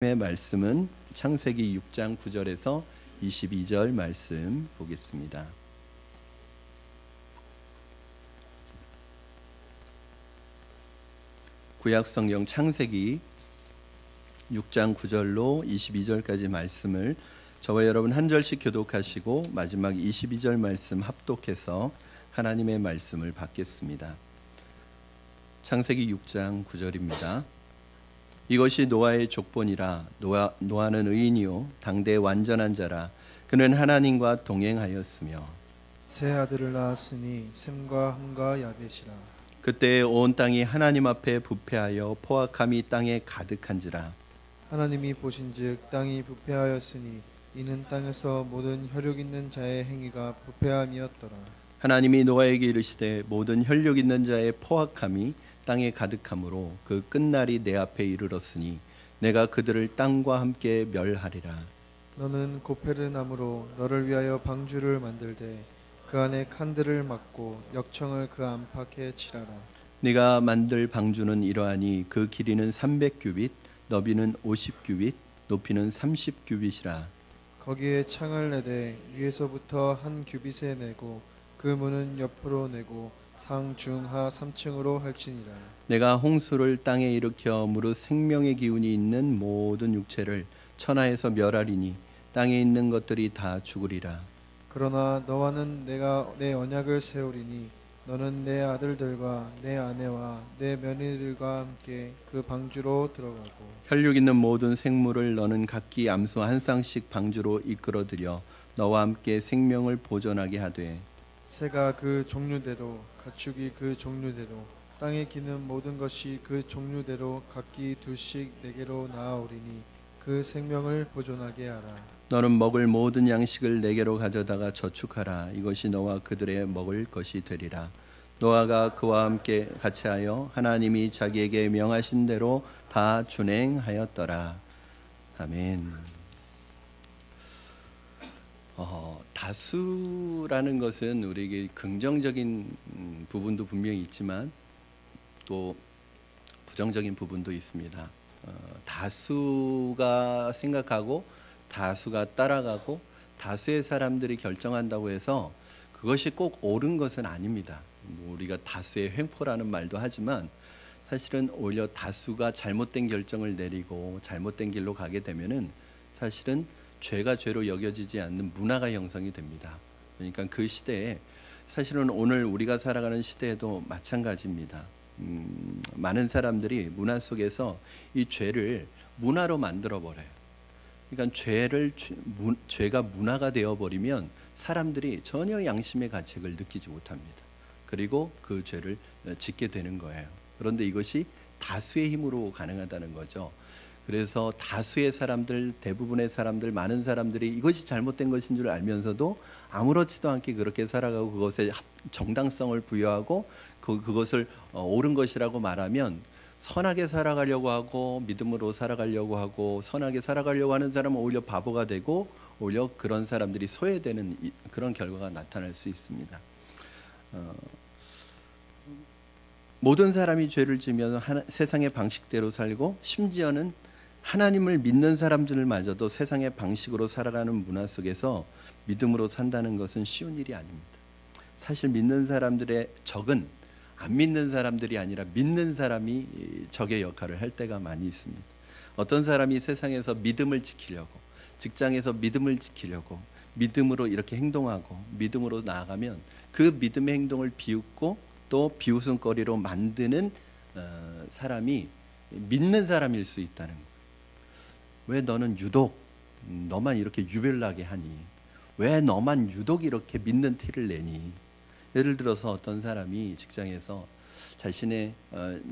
말씀은 창세기 6장 9절에서 22절 말씀 보겠습니다. 구약성경 창세기 6장 9절로 22절까지 말씀을 저와 여러분 한 절씩 교독하시고 마지막 22절 말씀 합독해서 하나님의 말씀을 받겠습니다. 창세기 6장 9절입니다. 이것이 노아의 족본이라. 노아는 의인이요 당대 완전한 자라. 그는 하나님과 동행하였으며 세 아들을 낳았으니 셈과 함과 야벳이라. 그때 온 땅이 하나님 앞에 부패하여 포악함이 땅에 가득한지라. 하나님이 보신즉 땅이 부패하였으니 이는 땅에서 모든 혈육 있는 자의 행위가 부패함이었더라. 하나님이 노아에게 이르시되 모든 혈육 있는 자의 포악함이 땅에 가득함으로 그 끝날이 내 앞에 이르렀으니 내가 그들을 땅과 함께 멸하리라. 너는 고페르 나무로 너를 위하여 방주를 만들되 그 안에 칸들을 막고 역청을 그 안팎에 칠하라. 네가 만들 방주는 이러하니 그 길이는 300규빗, 너비는 50규빗, 높이는 30규빗이라. 거기에 창을 내되 위에서부터 한 규빗에 내고 그 문은 옆으로 내고 상중하 3층으로 할지니라. 내가 홍수를 땅에 일으켜 무릇 생명의 기운이 있는 모든 육체를 천하에서 멸하리니 땅에 있는 것들이 다 죽으리라. 그러나 너와는 내가 내 언약을 세우리니 너는 내 아들들과 내 아내와 내 며느리들과 함께 그 방주로 들어가고 혈육 있는 모든 생물을 너는 각기 암수 한 쌍씩 방주로 이끌어들여 너와 함께 생명을 보존하게 하되 새가 그 종류대로 가축이 그 종류대로 땅에 기는 모든 것이 그 종류대로 각기 둘씩 내게로 나아오리니 그 생명을 보존하게 하라. 너는 먹을 모든 양식을 내게로 가져다가 저축하라. 이것이 너와 그들의 먹을 것이 되리라. 노아가 그와 함께 같이하여 하나님이 자기에게 명하신 대로 다 준행하였더라. 아멘. 다수라는 것은 우리에게 긍정적인 부분도 분명히 있지만 또 부정적인 부분도 있습니다. 다수가 생각하고 다수가 따라가고 다수의 사람들이 결정한다고 해서 그것이 꼭 옳은 것은 아닙니다. 우리가 다수의 횡포라는 말도 하지만 사실은 오히려 다수가 잘못된 결정을 내리고 잘못된 길로 가게 되면은 사실은 죄가 죄로 여겨지지 않는 문화가 형성이 됩니다. 그러니까 그 시대에 사실은 오늘 우리가 살아가는 시대에도 마찬가지입니다. 많은 사람들이 문화 속에서 이 죄를 문화로 만들어 버려요. 그러니까 죄가 문화가 되어 버리면 사람들이 전혀 양심의 가책을 느끼지 못합니다. 그리고 그 죄를 짓게 되는 거예요. 그런데 이것이 다수의 힘으로 가능하다는 거죠. 그래서 다수의 사람들, 대부분의 사람들, 많은 사람들이 이것이 잘못된 것인 줄 알면서도 아무렇지도 않게 그렇게 살아가고 그것에 정당성을 부여하고 그것을 옳은 것이라고 말하면 선하게 살아가려고 하고 믿음으로 살아가려고 하고 선하게 살아가려고 하는 사람은 오히려 바보가 되고 오히려 그런 사람들이 소외되는 그런 결과가 나타날 수 있습니다. 모든 사람이 죄를 지으면 세상의 방식대로 살고 심지어는 하나님을 믿는 사람들마저도 세상의 방식으로 살아가는 문화 속에서 믿음으로 산다는 것은 쉬운 일이 아닙니다. 사실 믿는 사람들의 적은 안 믿는 사람들이 아니라 믿는 사람이 적의 역할을 할 때가 많이 있습니다. 어떤 사람이 세상에서 믿음을 지키려고 직장에서 믿음을 지키려고 믿음으로 이렇게 행동하고 믿음으로 나아가면 그 믿음의 행동을 비웃고 또 비웃음거리로 만드는 사람이 믿는 사람일 수 있다는 거예요. 왜 너는 유독 너만 이렇게 유별나게 하니? 왜 너만 유독 이렇게 믿는 티를 내니? 예를 들어서 어떤 사람이 직장에서 자신의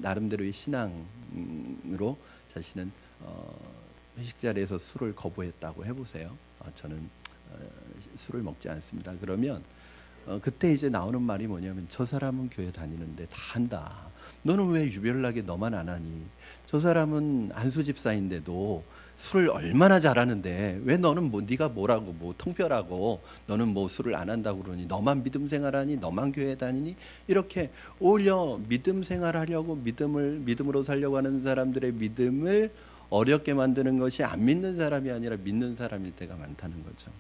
나름대로의 신앙으로 자신은 회식 자리에서 술을 거부했다고 해보세요. 저는 술을 먹지 않습니다. 그러면 그때 이제 나오는 말이 뭐냐면 저 사람은 교회 다니는데 다 한다. 너는 왜 유별나게 너만 안 하니? 저 사람은 안수 집사인데도 술을 얼마나 잘하는데 왜 너는 네가 뭐라고 통별하고 너는 술을 안 한다고 그러니? 너만 믿음 생활하니? 너만 교회 다니니? 이렇게 오히려 믿음 생활하려고 믿음으로 살려고 하는 사람들의 믿음을 어렵게 만드는 것이 안 믿는 사람이 아니라 믿는 사람일 때가 많다는 거죠.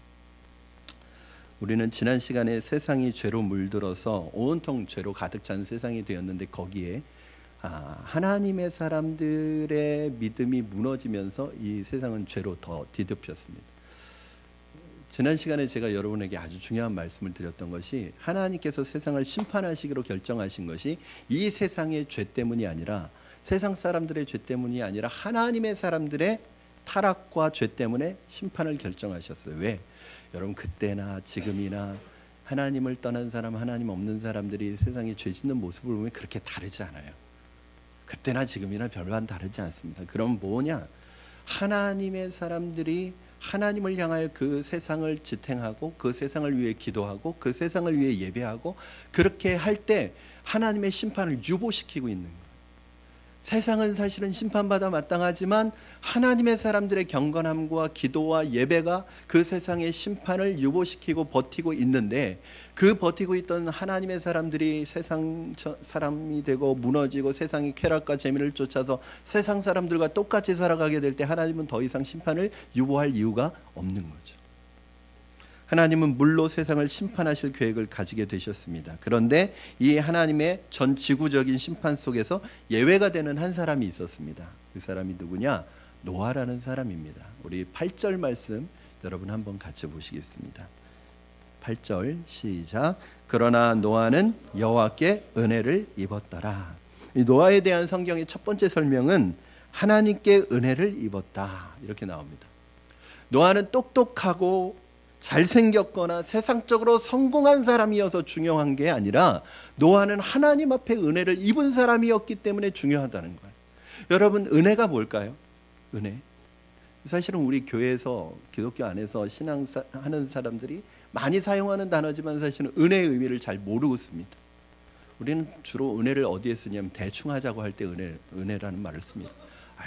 우리는 지난 시간에 세상이 죄로 물들어서 온통 죄로 가득 찬 세상이 되었는데 거기에 하나님의 사람들의 믿음이 무너지면서 이 세상은 죄로 더 뒤덮였습니다. 지난 시간에 제가 여러분에게 아주 중요한 말씀을 드렸던 것이 하나님께서 세상을 심판하시기로 결정하신 것이 이 세상의 죄 때문이 아니라 세상 사람들의 죄 때문이 아니라 하나님의 사람들의 타락과 죄 때문에 심판을 결정하셨어요. 왜? 여러분 그때나 지금이나 하나님을 떠난 사람, 하나님 없는 사람들이 세상에 죄 짓는 모습을 보면 그렇게 다르지 않아요. 그때나 지금이나 별반 다르지 않습니다. 그럼 뭐냐? 하나님의 사람들이 하나님을 향하여 그 세상을 지탱하고 그 세상을 위해 기도하고 그 세상을 위해 예배하고 그렇게 할 때 하나님의 심판을 유보시키고 있는 거예요. 세상은 사실은 심판받아 마땅하지만 하나님의 사람들의 경건함과 기도와 예배가 그 세상의 심판을 유보시키고 버티고 있는데 그 버티고 있던 하나님의 사람들이 세상 사람이 되고 무너지고 세상의 쾌락과 재미를 쫓아서 세상 사람들과 똑같이 살아가게 될 때 하나님은 더 이상 심판을 유보할 이유가 없는 거죠. 하나님은 물로 세상을 심판하실 계획을 가지게 되셨습니다. 그런데 이 하나님의 전 지구적인 심판 속에서 예외가 되는 한 사람이 있었습니다. 그 사람이 누구냐? 노아라는 사람입니다. 우리 8절 말씀 여러분 한번 같이 보시겠습니다. 8절 시작. 그러나 노아는 여호와께 은혜를 입었더라. 이 노아에 대한 성경의 첫 번째 설명은 하나님께 은혜를 입었다 이렇게 나옵니다. 노아는 똑똑하고 잘생겼거나 세상적으로 성공한 사람이어서 중요한 게 아니라 노아는 하나님 앞에 은혜를 입은 사람이었기 때문에 중요하다는 거예요. 여러분 은혜가 뭘까요? 은혜. 사실은 우리 교회에서 기독교 안에서 신앙하는 사람들이 많이 사용하는 단어지만 사실은 은혜의 의미를 잘 모르고 씁니다. 우리는 주로 은혜를 어디에 쓰냐면 대충 하자고 할 때 은혜라는 말을 씁니다.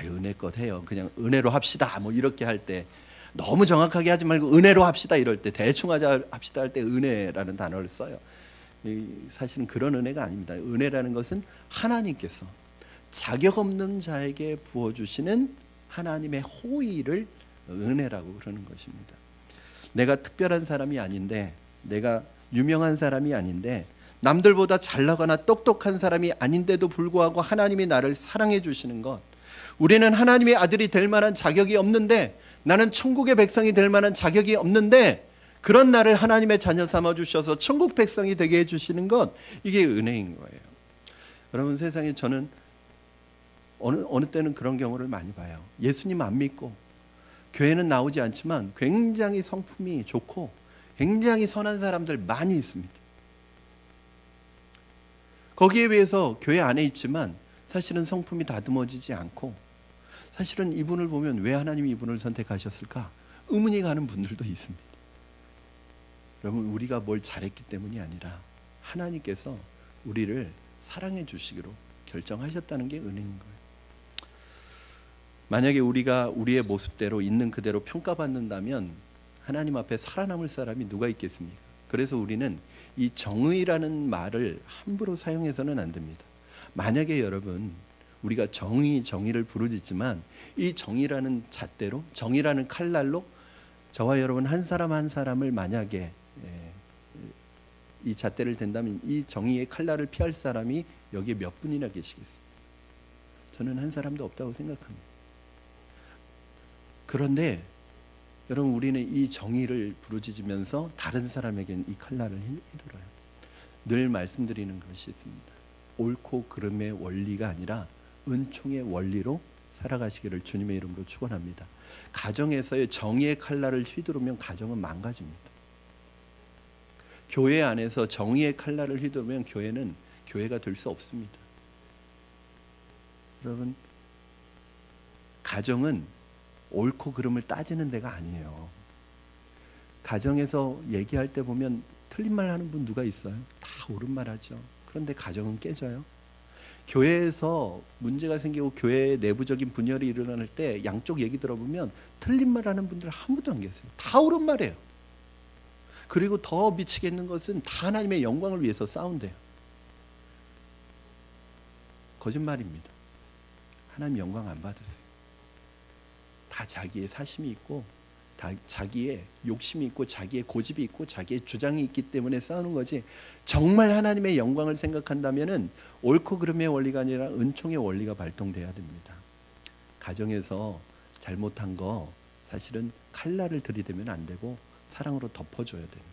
은혜껏 해요. 그냥 은혜로 합시다. 뭐 이렇게 할 때 너무 정확하게 하지 말고 은혜로 합시다 이럴 때 대충 합시다 할 때 은혜라는 단어를 써요. 사실은 그런 은혜가 아닙니다. 은혜라는 것은 하나님께서 자격 없는 자에게 부어주시는 하나님의 호의를 은혜라고 그러는 것입니다. 내가 특별한 사람이 아닌데 내가 유명한 사람이 아닌데 남들보다 잘나거나 똑똑한 사람이 아닌데도 불구하고 하나님이 나를 사랑해 주시는 것, 우리는 하나님의 아들이 될 만한 자격이 없는데 나는 천국의 백성이 될 만한 자격이 없는데 그런 나를 하나님의 자녀 삼아 주셔서 천국 백성이 되게 해주시는 것, 이게 은혜인 거예요. 여러분 세상에 저는 어느 때는 그런 경우를 많이 봐요. 예수님 안 믿고 교회는 나오지 않지만 굉장히 성품이 좋고 굉장히 선한 사람들 많이 있습니다. 거기에 비해서 교회 안에 있지만 사실은 성품이 다듬어지지 않고 사실은 이분을 보면 왜 하나님이 이분을 선택하셨을까? 의문이 가는 분들도 있습니다. 여러분 우리가 뭘 잘했기 때문이 아니라 하나님께서 우리를 사랑해 주시기로 결정하셨다는 게 은혜인 거예요. 만약에 우리가 우리의 모습대로 있는 그대로 평가받는다면 하나님 앞에 살아남을 사람이 누가 있겠습니까? 그래서 우리는 이 정의라는 말을 함부로 사용해서는 안 됩니다. 만약에 여러분 우리가 정의를 부르짖지만 이 정의라는 잣대로 정의라는 칼날로 저와 여러분 한 사람 한 사람을 만약에 이 잣대를 댄다면 이 정의의 칼날을 피할 사람이 여기에 몇 분이나 계시겠습니까? 저는 한 사람도 없다고 생각합니다. 그런데 여러분 우리는 이 정의를 부르짖으면서 다른 사람에게는 이 칼날을 휘둘러요. 늘 말씀드리는 것이 있습니다. 옳고 그름의 원리가 아니라 은총의 원리로 살아가시기를 주님의 이름으로 축원합니다. 가정에서의 정의의 칼날을 휘두르면 가정은 망가집니다. 교회 안에서 정의의 칼날을 휘두르면 교회는 교회가 될 수 없습니다. 여러분 가정은 옳고 그름을 따지는 데가 아니에요. 가정에서 얘기할 때 보면 틀린 말 하는 분 누가 있어요? 다 옳은 말 하죠. 그런데 가정은 깨져요. 교회에서 문제가 생기고 교회의 내부적인 분열이 일어날 때 양쪽 얘기 들어보면 틀린 말 하는 분들 한 분도 안 계세요. 다 옳은 말이에요. 그리고 더 미치겠는 것은 다 하나님의 영광을 위해서 싸운대요. 거짓말입니다. 하나님 영광 안 받으세요. 다 자기의 사심이 있고 다 자기의 욕심이 있고 자기의 고집이 있고 자기의 주장이 있기 때문에 싸우는 거지, 정말 하나님의 영광을 생각한다면은 옳고 그름의 원리가 아니라 은총의 원리가 발동돼야 됩니다. 가정에서 잘못한 거 사실은 칼날을 들이대면 안 되고 사랑으로 덮어줘야 됩니다.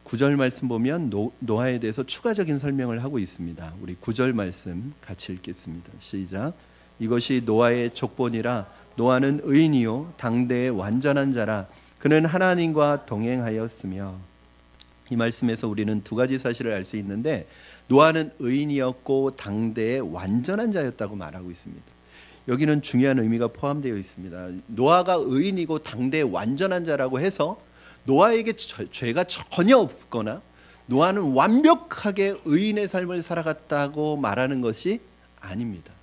9절 말씀 보면 노아에 대해서 추가적인 설명을 하고 있습니다. 우리 9절 말씀 같이 읽겠습니다. 시작. 이것이 노아의 족본이라. 노아는 의인이요 당대의 완전한 자라. 그는 하나님과 동행하였으며. 이 말씀에서 우리는 두 가지 사실을 알 수 있는데, 노아는 의인이었고 당대의 완전한 자였다고 말하고 있습니다. 여기는 중요한 의미가 포함되어 있습니다. 노아가 의인이고 당대의 완전한 자라고 해서 노아에게 죄가 전혀 없거나 노아는 완벽하게 의인의 삶을 살아갔다고 말하는 것이 아닙니다.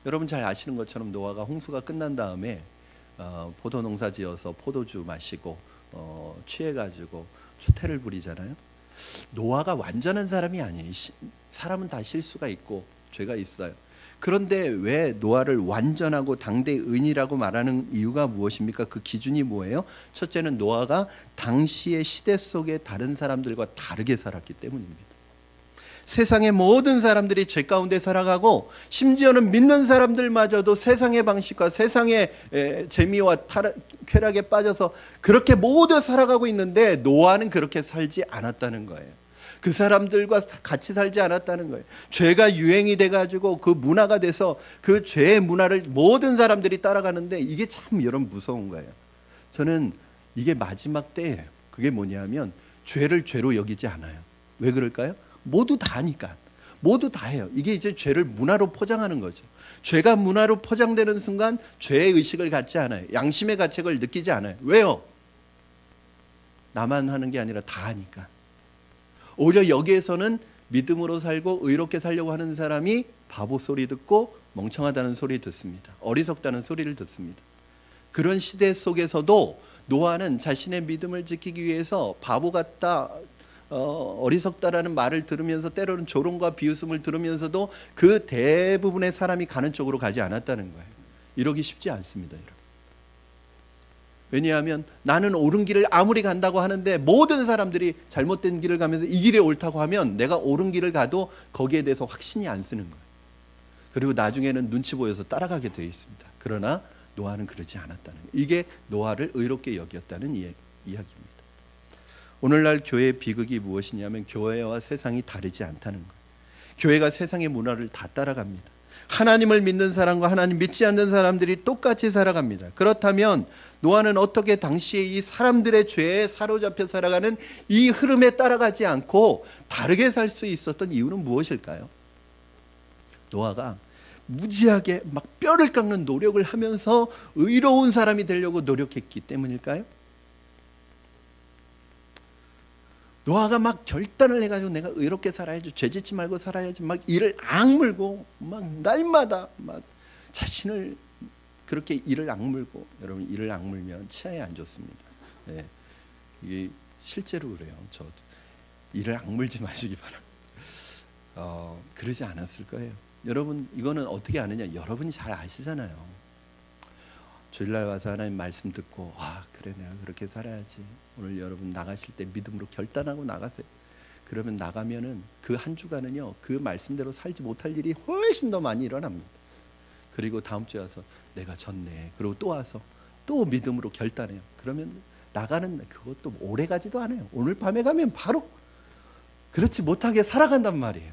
여러분 잘 아시는 것처럼 노아가 홍수가 끝난 다음에 포도 농사 지어서 포도주 마시고 취해가지고 추태를 부리잖아요. 노아가 완전한 사람이 아니에요. 사람은 다 실수가 있고 죄가 있어요. 그런데 왜 노아를 완전하고 당대 의인이라고 말하는 이유가 무엇입니까? 그 기준이 뭐예요? 첫째는 노아가 당시의 시대 속에 다른 사람들과 다르게 살았기 때문입니다. 세상의 모든 사람들이 죄 가운데 살아가고, 심지어는 믿는 사람들마저도 세상의 방식과 세상의 재미와 쾌락에 빠져서 그렇게 모두 살아가고 있는데 노아는 그렇게 살지 않았다는 거예요. 그 사람들과 같이 살지 않았다는 거예요. 죄가 유행이 돼가지고 그 문화가 돼서 그 죄의 문화를 모든 사람들이 따라가는데, 이게 참 여러분 무서운 거예요. 저는 이게 마지막 때예요. 그게 뭐냐면 죄를 죄로 여기지 않아요. 왜 그럴까요? 모두 다 하니까. 모두 다 해요. 이게 이제 죄를 문화로 포장하는 거죠. 죄가 문화로 포장되는 순간 죄의 의식을 갖지 않아요. 양심의 가책을 느끼지 않아요. 왜요? 나만 하는 게 아니라 다 하니까. 오히려 여기에서는 믿음으로 살고 의롭게 살려고 하는 사람이 바보 소리 듣고 멍청하다는 소리 듣습니다. 어리석다는 소리를 듣습니다. 그런 시대 속에서도 노아는 자신의 믿음을 지키기 위해서 바보 같다, 어리석다라는 말을 들으면서 때로는 조롱과 비웃음을 들으면서도 그 대부분의 사람이 가는 쪽으로 가지 않았다는 거예요. 이러기 쉽지 않습니다, 여러분. 왜냐하면 나는 옳은 길을 아무리 간다고 하는데 모든 사람들이 잘못된 길을 가면서 이 길이 옳다고 하면 내가 옳은 길을 가도 거기에 대해서 확신이 안 쓰는 거예요. 그리고 나중에는 눈치 보여서 따라가게 되어 있습니다. 그러나 노아는 그러지 않았다는 거예요. 이게 노아를 의롭게 여겼다는 이야기입니다. 오늘날 교회의 비극이 무엇이냐면 교회와 세상이 다르지 않다는 거예요. 교회가 세상의 문화를 다 따라갑니다. 하나님을 믿는 사람과 하나님 믿지 않는 사람들이 똑같이 살아갑니다. 그렇다면 노아는 어떻게 당시에 이 사람들의 죄에 사로잡혀 살아가는 이 흐름에 따라가지 않고 다르게 살 수 있었던 이유는 무엇일까요? 노아가 무지하게 막 뼈를 깎는 노력을 하면서 의로운 사람이 되려고 노력했기 때문일까요? 노아가 막 결단을 해가지고 내가 의롭게 살아야지, 죄짓지 말고 살아야지, 막 이를 악물고 막 날마다 막 자신을 그렇게 이를 악물고, 여러분 이를 악물면 치아에 안 좋습니다. 네. 이게 실제로 그래요. 저도 이를 악물지 마시기 바랍니다. 그러지 않았을 거예요. 여러분 이거는 어떻게 아느냐? 여러분이 잘 아시잖아요. 주일날 와서 하나님 말씀 듣고 그래 내가 그렇게 살아야지. 오늘 여러분 나가실 때 믿음으로 결단하고 나가세요. 그러면 나가면은 그 한 주간은요 그 말씀대로 살지 못할 일이 훨씬 더 많이 일어납니다. 그리고 다음 주에 와서 내가 졌네. 그리고 또 와서 또 믿음으로 결단해요. 그러면 나가는 날 그것도 오래 가지도 않아요. 오늘 밤에 가면 바로 그렇지 못하게 살아간단 말이에요.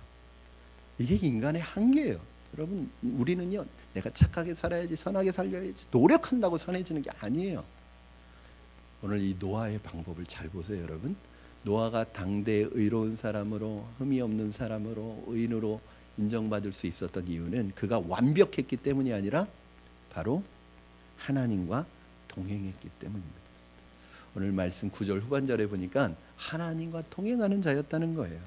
이게 인간의 한계예요. 여러분 우리는요 내가 착하게 살아야지, 선하게 살려야지 노력한다고 선해지는 게 아니에요. 오늘 이 노아의 방법을 잘 보세요. 여러분 노아가 당대의 의로운 사람으로, 흠이 없는 사람으로, 의인으로 인정받을 수 있었던 이유는 그가 완벽했기 때문이 아니라 바로 하나님과 동행했기 때문입니다. 오늘 말씀 9절 후반절에 보니까 하나님과 동행하는 자였다는 거예요.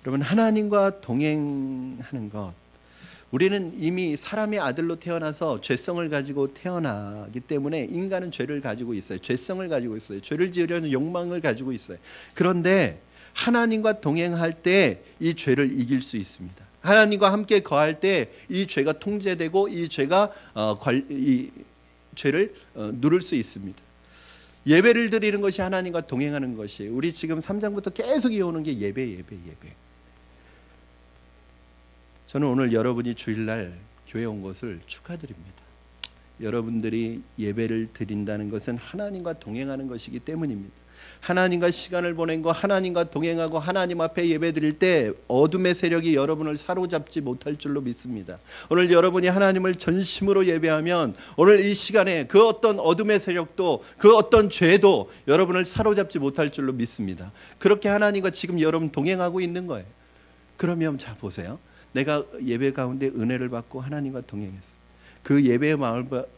여러분 하나님과 동행하는 것, 우리는 이미 사람의 아들로 태어나서 죄성을 가지고 태어나기 때문에 인간은 죄를 가지고 있어요. 죄성을 가지고 있어요. 죄를 지으려는 욕망을 가지고 있어요. 그런데 하나님과 동행할 때 이 죄를 이길 수 있습니다. 하나님과 함께 거할 때 이 죄가 통제되고 이 죄가 이 죄를 누를 수 있습니다. 예배를 드리는 것이 하나님과 동행하는 것이에요. 우리 지금 3장부터 계속 이어오는 게 예배. 저는 오늘 여러분이 주일날 교회 온 것을 축하드립니다. 여러분들이 예배를 드린다는 것은 하나님과 동행하는 것이기 때문입니다. 하나님과 시간을 보낸 거, 하나님과 동행하고 하나님 앞에 예배 드릴 때 어둠의 세력이 여러분을 사로잡지 못할 줄로 믿습니다. 오늘 여러분이 하나님을 전심으로 예배하면 오늘 이 시간에 그 어떤 어둠의 세력도 그 어떤 죄도 여러분을 사로잡지 못할 줄로 믿습니다. 그렇게 하나님과 지금 여러분 동행하고 있는 거예요. 그러면 자 보세요. 내가 예배 가운데 은혜를 받고 하나님과 동행했어요. 그 예배의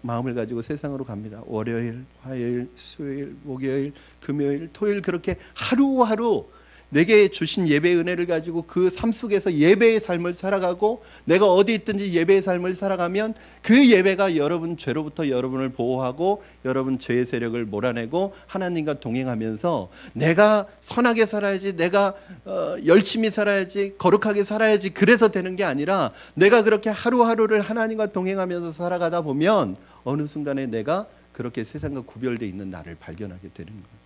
마음을 가지고 세상으로 갑니다. 월요일, 화요일, 수요일, 목요일, 금요일, 토요일 그렇게 하루하루 내게 주신 예배의 은혜를 가지고 그 삶 속에서 예배의 삶을 살아가고 내가 어디 있든지 예배의 삶을 살아가면 그 예배가 여러분 죄로부터 여러분을 보호하고 여러분 죄의 세력을 몰아내고 하나님과 동행하면서 내가 선하게 살아야지, 내가 열심히 살아야지, 거룩하게 살아야지 그래서 되는 게 아니라 내가 그렇게 하루하루를 하나님과 동행하면서 살아가다 보면 어느 순간에 내가 그렇게 세상과 구별되어 있는 나를 발견하게 되는 거예요.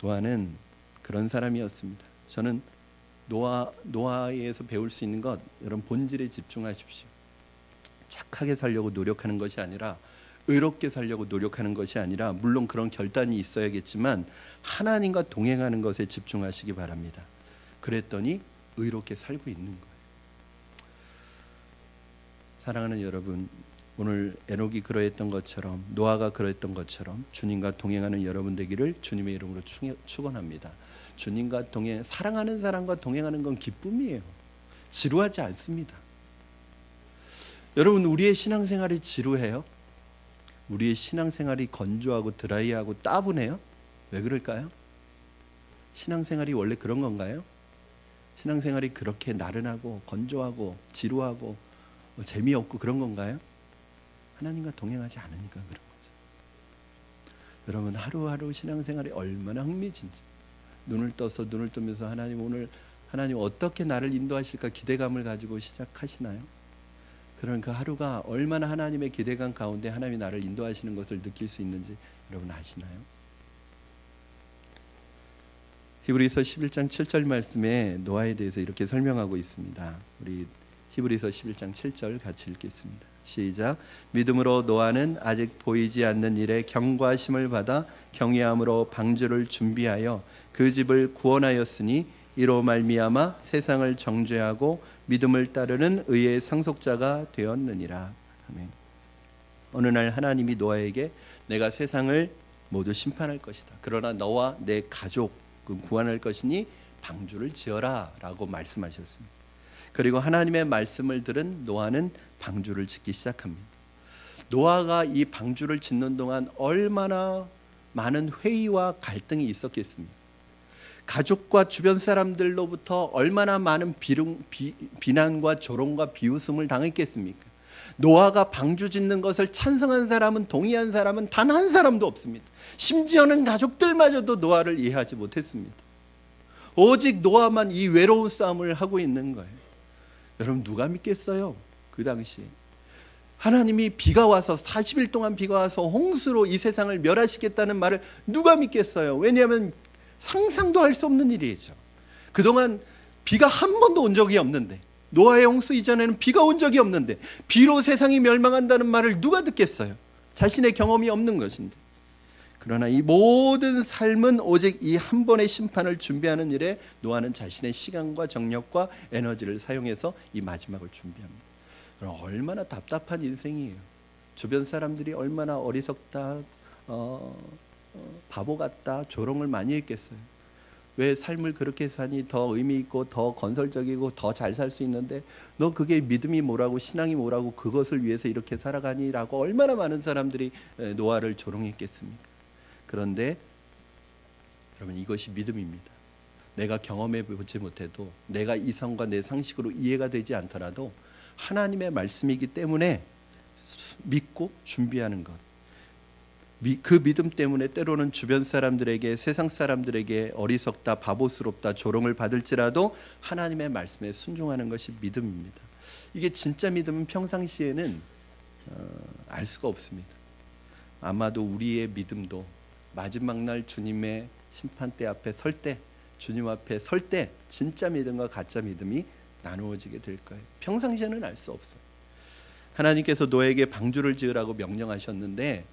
노아는 그런 사람이었습니다. 저는 노아에서 배울 수 있는 것, 여러분 본질에 집중하십시오. 착하게 살려고 노력하는 것이 아니라, 의롭게 살려고 노력하는 것이 아니라, 물론 그런 결단이 있어야겠지만 하나님과 동행하는 것에 집중하시기 바랍니다. 그랬더니 의롭게 살고 있는 거예요. 사랑하는 여러분, 오늘 에녹이 그러했던 것처럼, 노아가 그러했던 것처럼 주님과 동행하는 여러분 되기를 주님의 이름으로 축원합니다. 주님과 사랑하는 사람과 동행하는 건 기쁨이에요. 지루하지 않습니다. 여러분, 우리의 신앙생활이 지루해요? 우리의 신앙생활이 건조하고 드라이하고 따분해요? 왜 그럴까요? 신앙생활이 원래 그런 건가요? 신앙생활이 그렇게 나른하고 건조하고 지루하고 재미없고 그런 건가요? 하나님과 동행하지 않으니까 그런 거죠. 여러분, 하루하루 신앙생활이 얼마나 흥미진지, 눈을 뜨면서 하나님 어떻게 나를 인도하실까 기대감을 가지고 시작하시나요? 그런 그 하루가 얼마나 하나님의 기대감 가운데 하나님이 나를 인도하시는 것을 느낄 수 있는지 여러분 아시나요? 히브리서 11장 7절 말씀에 노아에 대해서 이렇게 설명하고 있습니다. 우리 히브리서 11장 7절 같이 읽겠습니다. 시작. 믿음으로 노아는 아직 보이지 않는 일에 경과심을 받아 경외함으로 방주를 준비하여 그 집을 구원하였으니 이로 말미암아 세상을 정죄하고 믿음을 따르는 의의 상속자가 되었느니라. 아멘. 어느 날 하나님이 노아에게 내가 세상을 모두 심판할 것이다. 그러나 너와 내 가족을 구원할 것이니 방주를 지어라 라고 말씀하셨습니다. 그리고 하나님의 말씀을 들은 노아는 방주를 짓기 시작합니다. 노아가 이 방주를 짓는 동안 얼마나 많은 회의와 갈등이 있었겠습니까? 가족과 주변 사람들로부터 얼마나 많은 비난과 조롱과 비웃음을 당했겠습니까? 노아가 방주 짓는 것을 찬성한 사람은, 동의한 사람은 단 한 사람도 없습니다. 심지어는 가족들마저도 노아를 이해하지 못했습니다. 오직 노아만 이 외로운 싸움을 하고 있는 거예요. 여러분, 누가 믿겠어요? 그 당시에 하나님이 비가 와서 40일 동안 비가 와서 홍수로 이 세상을 멸하시겠다는 말을 누가 믿겠어요? 왜냐하면 상상도 할 수 없는 일이죠. 그동안 비가 한 번도 온 적이 없는데, 노아의 홍수 이전에는 비가 온 적이 없는데 비로 세상이 멸망한다는 말을 누가 듣겠어요? 자신의 경험이 없는 것인데. 그러나 이 모든 삶은 오직 이 한 번의 심판을 준비하는 일에 노아는 자신의 시간과 정력과 에너지를 사용해서 이 마지막을 준비합니다. 그럼 얼마나 답답한 인생이에요. 주변 사람들이 얼마나 어리석다, 바보 같다, 조롱을 많이 했겠어요. 왜 삶을 그렇게 사니? 더 의미 있고 더 건설적이고 더 잘 살 수 있는데 너 그게 믿음이 뭐라고, 신앙이 뭐라고, 그것을 위해서 이렇게 살아가니? 라고 얼마나 많은 사람들이 노아를 조롱했겠습니까? 그런데 여러분, 이것이 믿음입니다. 내가 경험해 보지 못해도, 내가 이성과 내 상식으로 이해가 되지 않더라도 하나님의 말씀이기 때문에 믿고 준비하는 것. 그 믿음 때문에 때로는 주변 사람들에게, 세상 사람들에게 어리석다, 바보스럽다 조롱을 받을지라도 하나님의 말씀에 순종하는 것이 믿음입니다. 이게 진짜 믿음은 평상시에는 알 수가 없습니다. 아마도 우리의 믿음도 마지막 날 주님의 심판대 앞에 설 때, 주님 앞에 설 때 진짜 믿음과 가짜 믿음이 나누어지게 될 거예요. 평상시에는 알 수 없어요. 하나님께서 노아에게 방주를 지으라고 명령하셨는데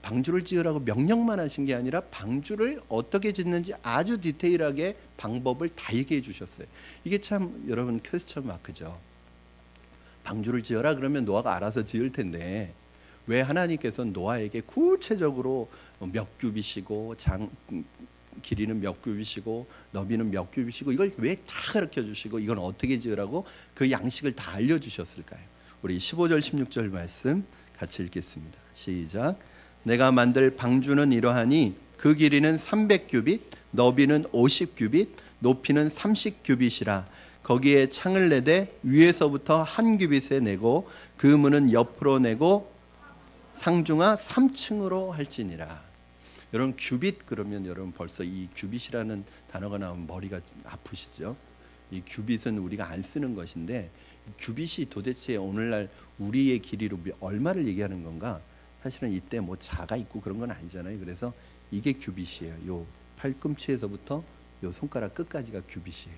방주를 지으라고 명령만 하신 게 아니라 방주를 어떻게 짓는지 아주 디테일하게 방법을 다 얘기해 주셨어요. 이게 참 여러분 퀘스천 마크죠. 방주를 지어라 그러면 노아가 알아서 지을 텐데 왜 하나님께서는 노아에게 구체적으로 몇 규빗이고 길이는 몇 규빗이고 너비는 몇 규빗이고 이걸 왜 다 가르쳐 주시고 이건 어떻게 지으라고 그 양식을 다 알려주셨을까요? 우리 15절 16절 말씀 같이 읽겠습니다. 시작. 내가 만들 방주는 이러하니 그 길이는 300규빗 너비는 50규빗 높이는 30규빗이라 거기에 창을 내되 위에서부터 한 규빗에 내고 그 문은 옆으로 내고 상중하 3층으로 할지니라. 여러분 규빗 그러면 여러분 벌써 이 규빗이라는 단어가 나오면 머리가 아프시죠? 이 규빗은 우리가 안 쓰는 것인데 규빗이 도대체 오늘날 우리의 길이로 얼마를 얘기하는 건가? 사실은 이때 뭐 자가 있고 그런 건 아니잖아요. 그래서 이게 규빗이에요. 요 팔꿈치에서부터 요 손가락 끝까지가 규빗이에요.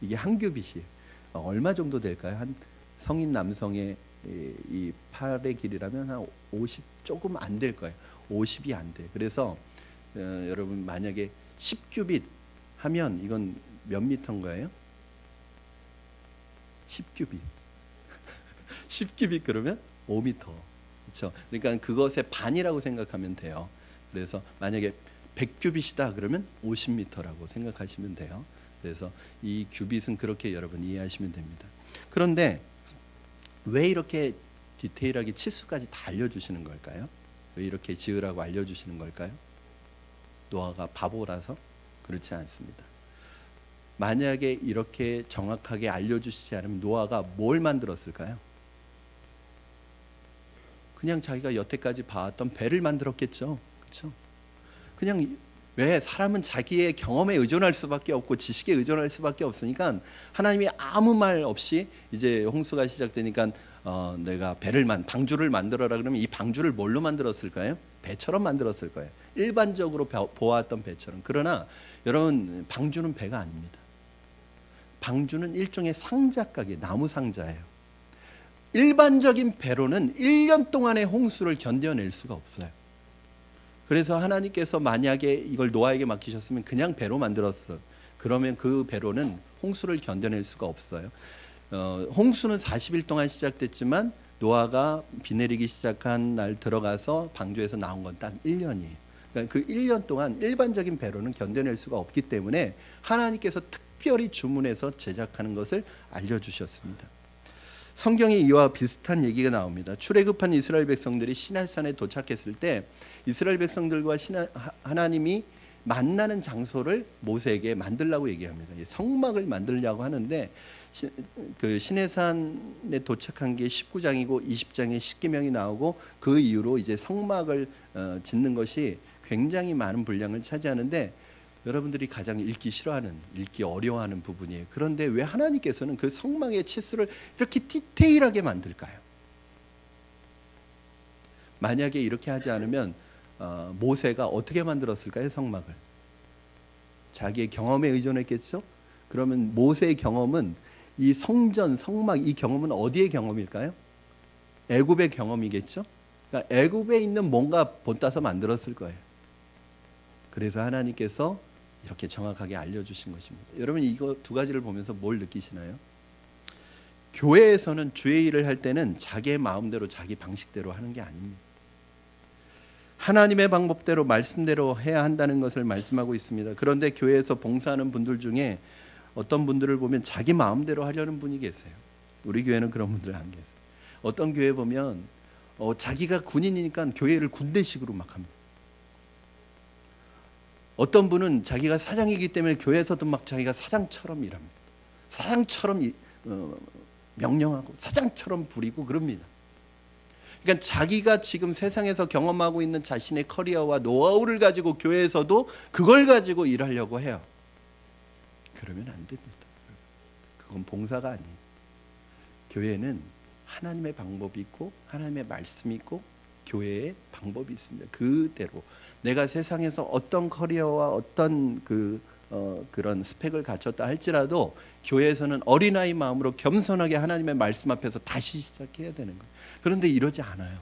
이게 한 규빗이에요. 얼마 정도 될까요? 한 성인 남성의 이 팔의 길이라면 한 50 조금 안 될 거예요. 50이 안 돼. 그래서 여러분 만약에 10규빗 하면 이건 몇 미터인가요? 10규빗. 10규빗 그러면 5미터. 그렇죠? 그러니까 그것의 반이라고 생각하면 돼요. 그래서 만약에 100규빗이다 그러면 50미터라고 생각하시면 돼요. 그래서 이 규빗은 그렇게 여러분 이해하시면 됩니다. 그런데 왜 이렇게 디테일하게 치수까지 다 알려주시는 걸까요? 왜 이렇게 지으라고 알려주시는 걸까요? 노아가 바보라서? 그렇지 않습니다. 만약에 이렇게 정확하게 알려주시지 않으면 노아가 뭘 만들었을까요? 그냥 자기가 여태까지 봐왔던 배를 만들었겠죠. 그렇죠? 그냥 왜 사람은 자기의 경험에 의존할 수밖에 없고 지식에 의존할 수밖에 없으니까 하나님이 아무 말 없이 이제 홍수가 시작되니까 내가 방주를 만들어라 그러면 이 방주를 뭘로 만들었을까요? 배처럼 만들었을 거예요. 일반적으로 보았던 배처럼. 그러나 여러분 방주는 배가 아닙니다. 방주는 일종의 상자가게 나무 상자예요. 일반적인 배로는 1년 동안의 홍수를 견뎌낼 수가 없어요. 그래서 하나님께서 만약에 이걸 노아에게 맡기셨으면 그냥 배로 만들었어. 그러면 그 배로는 홍수를 견뎌낼 수가 없어요. 홍수는 40일 동안 시작됐지만 노아가 비 내리기 시작한 날 들어가서 방주에서 나온 건 딱 1년이에요. 그러니까 그 1년 동안 일반적인 배로는 견뎌낼 수가 없기 때문에 하나님께서 특별히 주문해서 제작하는 것을 알려주셨습니다. 성경에 이와 비슷한 얘기가 나옵니다. 출애굽한 이스라엘 백성들이 시내산에 도착했을 때 이스라엘 백성들과 하나님이 만나는 장소를 모세에게 만들라고 얘기합니다. 성막을 만들려고 하는데 그 시내산에 도착한 게 19장이고 20장에 십계명이 나오고 그 이후로 이제 성막을 짓는 것이 굉장히 많은 분량을 차지하는데 여러분들이 가장 읽기 어려워하는 부분이에요. 그런데 왜 하나님께서는 그 성막의 치수를 이렇게 디테일하게 만들까요? 만약에 이렇게 하지 않으면 모세가 어떻게 만들었을까요? 성막을 자기의 경험에 의존했겠죠? 그러면 모세의 경험은 이 성전, 성막 이 경험은 어디의 경험일까요? 애굽의 경험이겠죠? 그러니까 애굽에 있는 뭔가 본따서 만들었을 거예요. 그래서 하나님께서 이렇게 정확하게 알려주신 것입니다. 여러분 이거 두 가지를 보면서 뭘 느끼시나요? 교회에서는 주의 일을 할 때는 자기의 마음대로 자기 방식대로 하는 게 아닙니다. 하나님의 방법대로 말씀대로 해야 한다는 것을 말씀하고 있습니다. 그런데 교회에서 봉사하는 분들 중에 어떤 분들을 보면 자기 마음대로 하려는 분이 계세요. 우리 교회는 그런 분들 안 계세요. 어떤 교회 보면 자기가 군인이니까 교회를 군대식으로 막 합니다. 어떤 분은 자기가 사장이기 때문에 교회에서도 막 자기가 사장처럼 일합니다. 사장처럼 명령하고 사장처럼 부리고 그럽니다. 그러니까 자기가 지금 세상에서 경험하고 있는 자신의 커리어와 노하우를 가지고 교회에서도 그걸 가지고 일하려고 해요. 그러면 안 됩니다. 그건 봉사가 아니에요. 교회는 하나님의 방법이 있고 하나님의 말씀이 있고 교회의 방법이 있습니다. 그대로 내가 세상에서 어떤 커리어와 어떤 그런 스펙을 갖췄다 할지라도 교회에서는 어린아이 마음으로 겸손하게 하나님의 말씀 앞에서 다시 시작해야 되는 거예요. 그런데 이러지 않아요.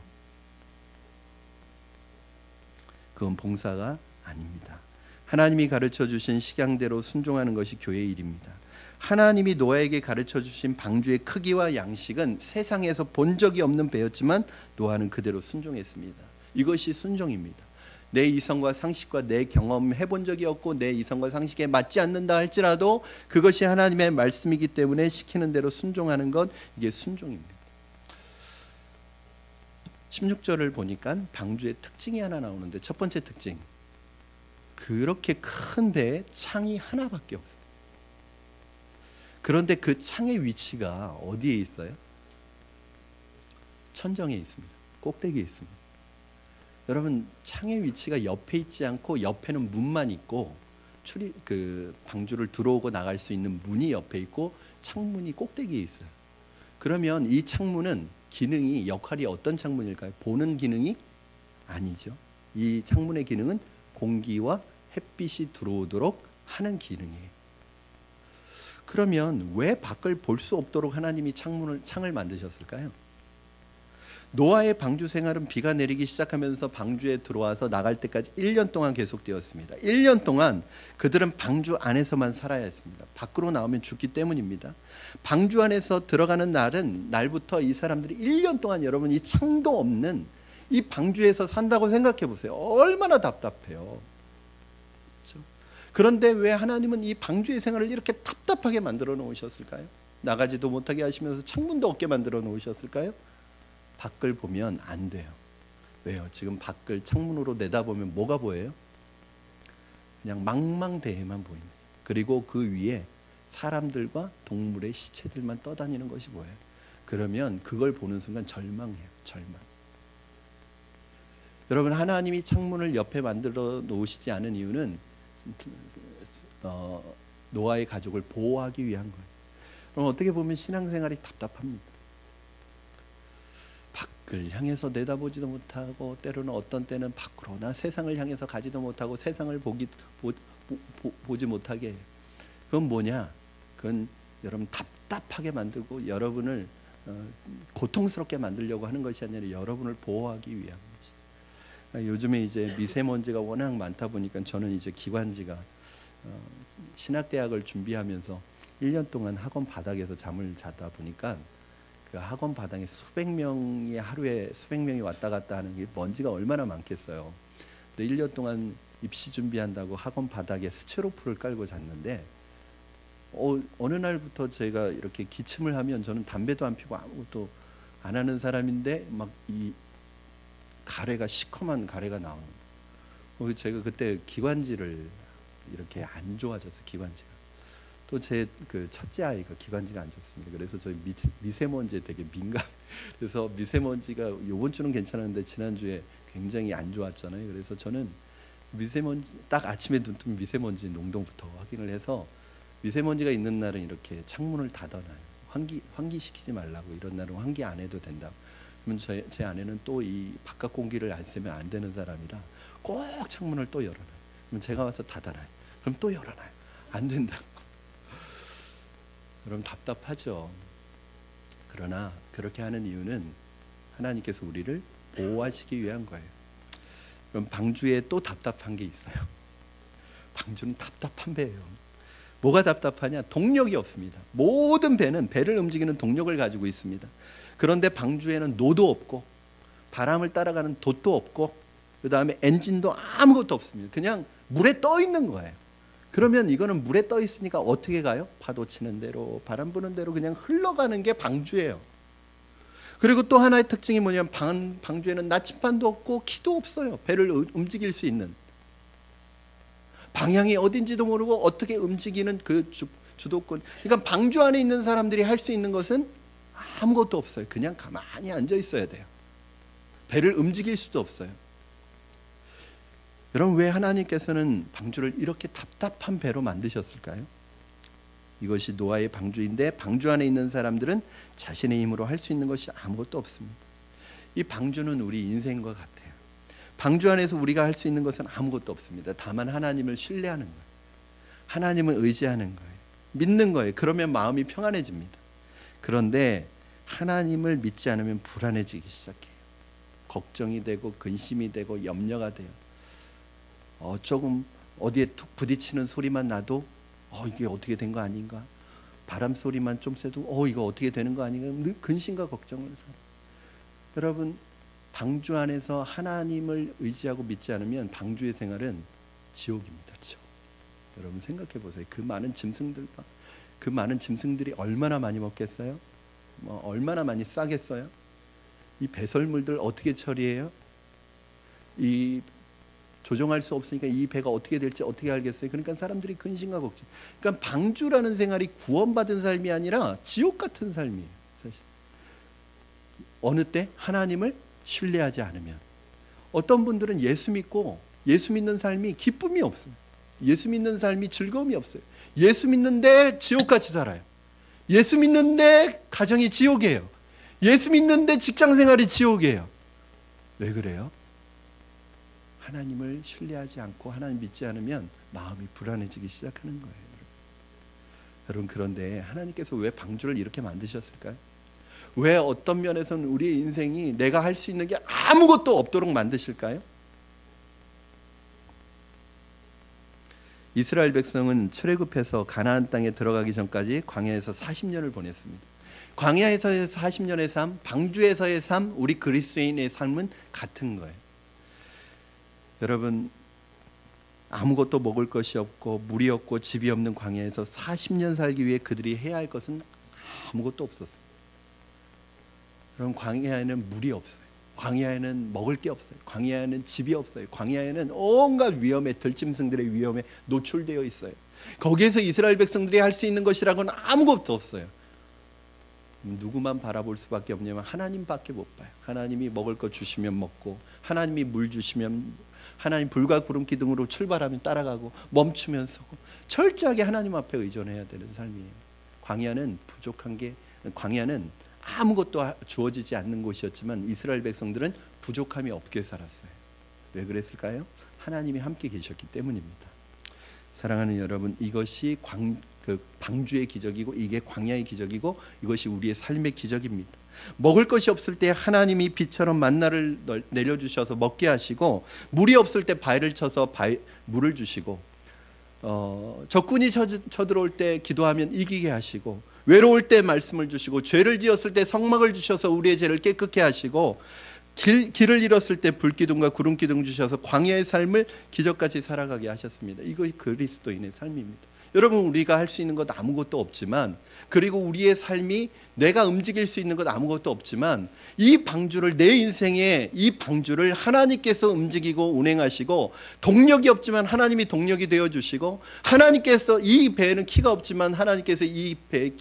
그건 봉사가 아닙니다. 하나님이 가르쳐 주신 식양대로 순종하는 것이 교회의 일입니다. 하나님이 노아에게 가르쳐 주신 방주의 크기와 양식은 세상에서 본 적이 없는 배였지만 노아는 그대로 순종했습니다. 이것이 순종입니다. 내 이성과 상식과 내 경험 해본 적이 없고 내 이성과 상식에 맞지 않는다 할지라도 그것이 하나님의 말씀이기 때문에 시키는 대로 순종하는 것, 이게 순종입니다. 16절을 보니까 방주의 특징이 하나 나오는데, 첫 번째 특징, 그렇게 큰 배에 창이 하나밖에 없어요. 그런데 그 창의 위치가 어디에 있어요? 천정에 있습니다. 꼭대기에 있습니다. 여러분, 창의 위치가 옆에 있지 않고 옆에는 문만 있고 방주를 들어오고 나갈 수 있는 문이 옆에 있고 창문이 꼭대기에 있어요. 그러면 이 창문은 기능이, 역할이 어떤 창문일까요? 보는 기능이 아니죠. 이 창문의 기능은 공기와 햇빛이 들어오도록 하는 기능이에요. 그러면 왜 밖을 볼 수 없도록 하나님이 창을 만드셨을까요? 노아의 방주 생활은 비가 내리기 시작하면서 방주에 들어와서 나갈 때까지 1년 동안 계속되었습니다. 1년 동안 그들은 방주 안에서만 살아야 했습니다. 밖으로 나오면 죽기 때문입니다. 방주 안에서 들어가는 날부터 이 사람들이 1년 동안, 여러분, 이 창도 없는 이 방주에서 산다고 생각해 보세요. 얼마나 답답해요. 그렇죠? 그런데 왜 하나님은 이 방주의 생활을 이렇게 답답하게 만들어 놓으셨을까요? 나가지도 못하게 하시면서 창문도 없게 만들어 놓으셨을까요? 밖을 보면 안 돼요. 왜요? 지금 밖을 창문으로 내다보면 뭐가 보여요? 그냥 망망대해만 보입니다. 그리고 그 위에 사람들과 동물의 시체들만 떠다니는 것이 보여요. 그러면 그걸 보는 순간 절망해요. 절망. 여러분, 하나님이 창문을 옆에 만들어 놓으시지 않은 이유는 노아의 가족을 보호하기 위한 거예요. 그럼 어떻게 보면 신앙생활이 답답합니다. 밖을 향해서 내다보지도 못하고, 때로는 어떤 때는 밖으로나 세상을 향해서 가지도 못하고 세상을 보지 못하게 해요. 그건 뭐냐? 그건 여러분 답답하게 만들고 여러분을 고통스럽게 만들려고 하는 것이 아니라 여러분을 보호하기 위한 것이죠. 요즘에 이제 미세먼지가 워낙 많다 보니까 저는 이제 기관지가 신학대학을 준비하면서 1년 동안 학원 바닥에서 잠을 자다 보니까 그 학원 바닥에 하루에 수백 명이 왔다 갔다 하는 게 먼지가 얼마나 많겠어요. 근데 1년 동안 입시 준비한다고 학원 바닥에 스티로폼을 깔고 잤는데 어느 날부터 제가 이렇게 기침을 하면, 저는 담배도 안 피고 아무것도 안 하는 사람인데 막 이 가래가, 시커먼 가래가 나오는 거예요. 제가 그때 기관지를 이렇게 안 좋아졌어요. 기관지가. 또 제 그 첫째 아이가 기관지가 안 좋습니다. 그래서 저희 미세먼지에 되게 민감. 그래서 미세먼지가 이번 주는 괜찮았는데 지난주에 굉장히 안 좋았잖아요. 그래서 저는 미세먼지 딱 아침에 눈 뜨면 미세먼지 농도부터 확인을 해서, 미세먼지가 있는 날은 이렇게 창문을 닫아놔요. 환기시키지 말라고. 이런 날은 환기 안 해도 된다고. 그러면 제 아내는 또 이 바깥 공기를 안 쐬면 안 되는 사람이라 꼭 창문을 또 열어놔요. 그럼 제가 와서 닫아놔요. 그럼 또 열어놔요. 안 된다고. 그럼 답답하죠. 그러나 그렇게 하는 이유는 하나님께서 우리를 보호하시기 위한 거예요. 그럼 방주에 또 답답한 게 있어요. 방주는 답답한 배예요. 뭐가 답답하냐? 동력이 없습니다. 모든 배는 배를 움직이는 동력을 가지고 있습니다. 그런데 방주에는 노도 없고 바람을 따라가는 돛도 없고 그 다음에 엔진도 아무것도 없습니다. 그냥 물에 떠 있는 거예요. 그러면 이거는 물에 떠 있으니까 어떻게 가요? 파도 치는 대로, 바람 부는 대로 그냥 흘러가는 게 방주예요. 그리고 또 하나의 특징이 뭐냐면 방주에는 나침반도 없고 키도 없어요. 배를 움직일 수 있는. 방향이 어딘지도 모르고 어떻게 움직이는 그 주도권. 그러니까 방주 안에 있는 사람들이 할 수 있는 것은 아무것도 없어요. 그냥 가만히 앉아 있어야 돼요. 배를 움직일 수도 없어요. 여러분, 왜 하나님께서는 방주를 이렇게 답답한 배로 만드셨을까요? 이것이 노아의 방주인데 방주 안에 있는 사람들은 자신의 힘으로 할 수 있는 것이 아무것도 없습니다. 이 방주는 우리 인생과 같아요. 방주 안에서 우리가 할 수 있는 것은 아무것도 없습니다. 다만 하나님을 신뢰하는 거예요. 하나님을 의지하는 거예요. 믿는 거예요. 그러면 마음이 평안해집니다. 그런데 하나님을 믿지 않으면 불안해지기 시작해요. 걱정이 되고 근심이 되고 염려가 돼요. 조금 어디에 툭 부딪히는 소리만 나도 이게 어떻게 된 거 아닌가? 바람 소리만 좀 쐬도 이거 어떻게 되는 거 아닌가? 늘 근심과 걱정을 살아요. 여러분, 방주 안에서 하나님을 의지하고 믿지 않으면 방주의 생활은 지옥입니다. 지옥. 여러분 생각해 보세요. 그 많은 짐승들이 얼마나 많이 먹겠어요? 얼마나 많이 싸겠어요? 이 배설물들 어떻게 처리해요? 이 조종할 수 없으니까 이 배가 어떻게 될지 어떻게 알겠어요? 그러니까 사람들이 근심과 걱정. 그러니까 방주라는 생활이 구원받은 삶이 아니라 지옥 같은 삶이에요. 사실. 어느 때 하나님을 신뢰하지 않으면. 어떤 분들은 예수 믿고 예수 믿는 삶이 기쁨이 없어요. 예수 믿는 삶이 즐거움이 없어요. 예수 믿는데 지옥같이 살아요. 예수 믿는데 가정이 지옥이에요. 예수 믿는데 직장 생활이 지옥이에요. 왜 그래요? 하나님을 신뢰하지 않고 하나님 믿지 않으면 마음이 불안해지기 시작하는 거예요. 여러분, 그런데 하나님께서 왜 방주를 이렇게 만드셨을까요? 왜 어떤 면에서는 우리의 인생이 내가 할 수 있는 게 아무것도 없도록 만드실까요? 이스라엘 백성은 출애굽해서 가나안 땅에 들어가기 전까지 광야에서 40년을 보냈습니다. 광야에서의 40년의 삶, 방주에서의 삶, 우리 그리스도인의 삶은 같은 거예요. 여러분, 아무것도 먹을 것이 없고 물이 없고 집이 없는 광야에서 40년 살기 위해 그들이 해야 할 것은 아무것도 없었어요. 여러분, 광야에는 물이 없어요. 광야에는 먹을 게 없어요. 광야에는 집이 없어요. 광야에는 온갖 위험에, 들짐승들의 위험에 노출되어 있어요. 거기에서 이스라엘 백성들이 할 수 있는 것이라고는 아무것도 없어요. 누구만 바라볼 수밖에 없냐면 하나님밖에 못 봐요. 하나님이 먹을 거 주시면 먹고, 하나님이 물 주시면, 하나님 불과 구름 기둥으로 출발하면 따라가고, 멈추면 서고, 철저하게 하나님 앞에 의존해야 되는 삶이에요. 광야는 부족한 게, 광야는 아무것도 주어지지 않는 곳이었지만 이스라엘 백성들은 부족함이 없게 살았어요. 왜 그랬을까요? 하나님이 함께 계셨기 때문입니다. 사랑하는 여러분, 이것이 방주의 기적이고 이게 광야의 기적이고 이것이 우리의 삶의 기적입니다. 먹을 것이 없을 때 하나님이 비처럼 만나를 내려주셔서 먹게 하시고, 물이 없을 때 바위를 쳐서 물을 주시고, 적군이 쳐들어올 때 기도하면 이기게 하시고, 외로울 때 말씀을 주시고, 죄를 지었을 때 성막을 주셔서 우리의 죄를 깨끗게 하시고, 길을 잃었을 때 불기둥과 구름기둥 주셔서 광야의 삶을 기적같이 살아가게 하셨습니다. 이것이 그리스도인의 삶입니다. 여러분, 우리가 할 수 있는 것 아무것도 없지만, 그리고 우리의 삶이 내가 움직일 수 있는 것 아무것도 없지만, 이 방주를, 내 인생의 이 방주를 하나님께서 움직이고 운행하시고, 동력이 없지만 하나님이 동력이 되어주시고, 하나님께서, 이 배에는 키가 없지만 하나님께서 이 배의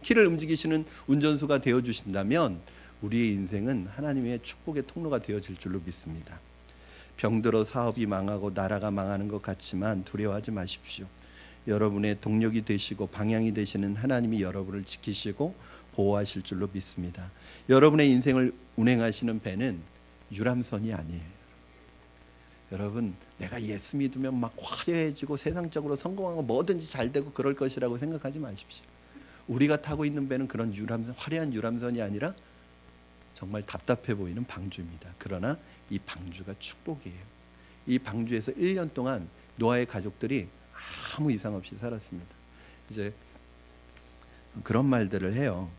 키를 움직이시는 운전수가 되어주신다면 우리의 인생은 하나님의 축복의 통로가 되어질 줄로 믿습니다. 병들어 사업이 망하고 나라가 망하는 것 같지만 두려워하지 마십시오. 여러분의 동력이 되시고 방향이 되시는 하나님이 여러분을 지키시고 보호하실 줄로 믿습니다. 여러분의 인생을 운행하시는 배는 유람선이 아니에요. 여러분, 내가 예수 믿으면 막 화려해지고 세상적으로 성공하고 뭐든지 잘 되고 그럴 것이라고 생각하지 마십시오. 우리가 타고 있는 배는 그런 화려한 유람선이 아니라 정말 답답해 보이는 방주입니다. 그러나 이 방주가 축복이에요. 이 방주에서 1년 동안 노아의 가족들이 아무 이상 없이 살았습니다. 이제 그런 말들을 해요.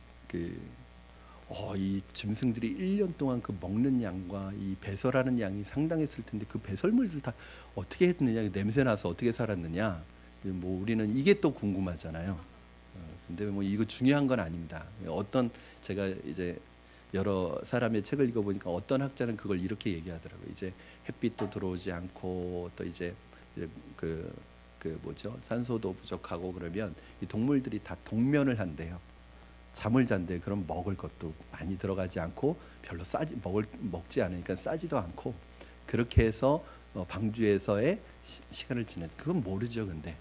이 짐승들이 1년 동안 그 먹는 양과 이 배설하는 양이 상당했을 텐데 그 배설물들 다 어떻게 했느냐, 냄새 나서 어떻게 살았느냐. 뭐 우리는 이게 또 궁금하잖아요. 근데 뭐 이거 중요한 건 아닙니다. 제가 이제 여러 사람의 책을 읽어보니까 어떤 학자는 그걸 이렇게 얘기하더라고요. 이제 햇빛도 들어오지 않고 또 이제 산소도 부족하고 그러면 이 동물들이 다 동면을 한대요. 잠을 잔대. 그럼 먹을 것도 많이 들어가지 않고 별로 먹지 않으니까 싸지도 않고 그렇게 해서 방주에서의 시간을 지낸. 그건 모르죠. 근데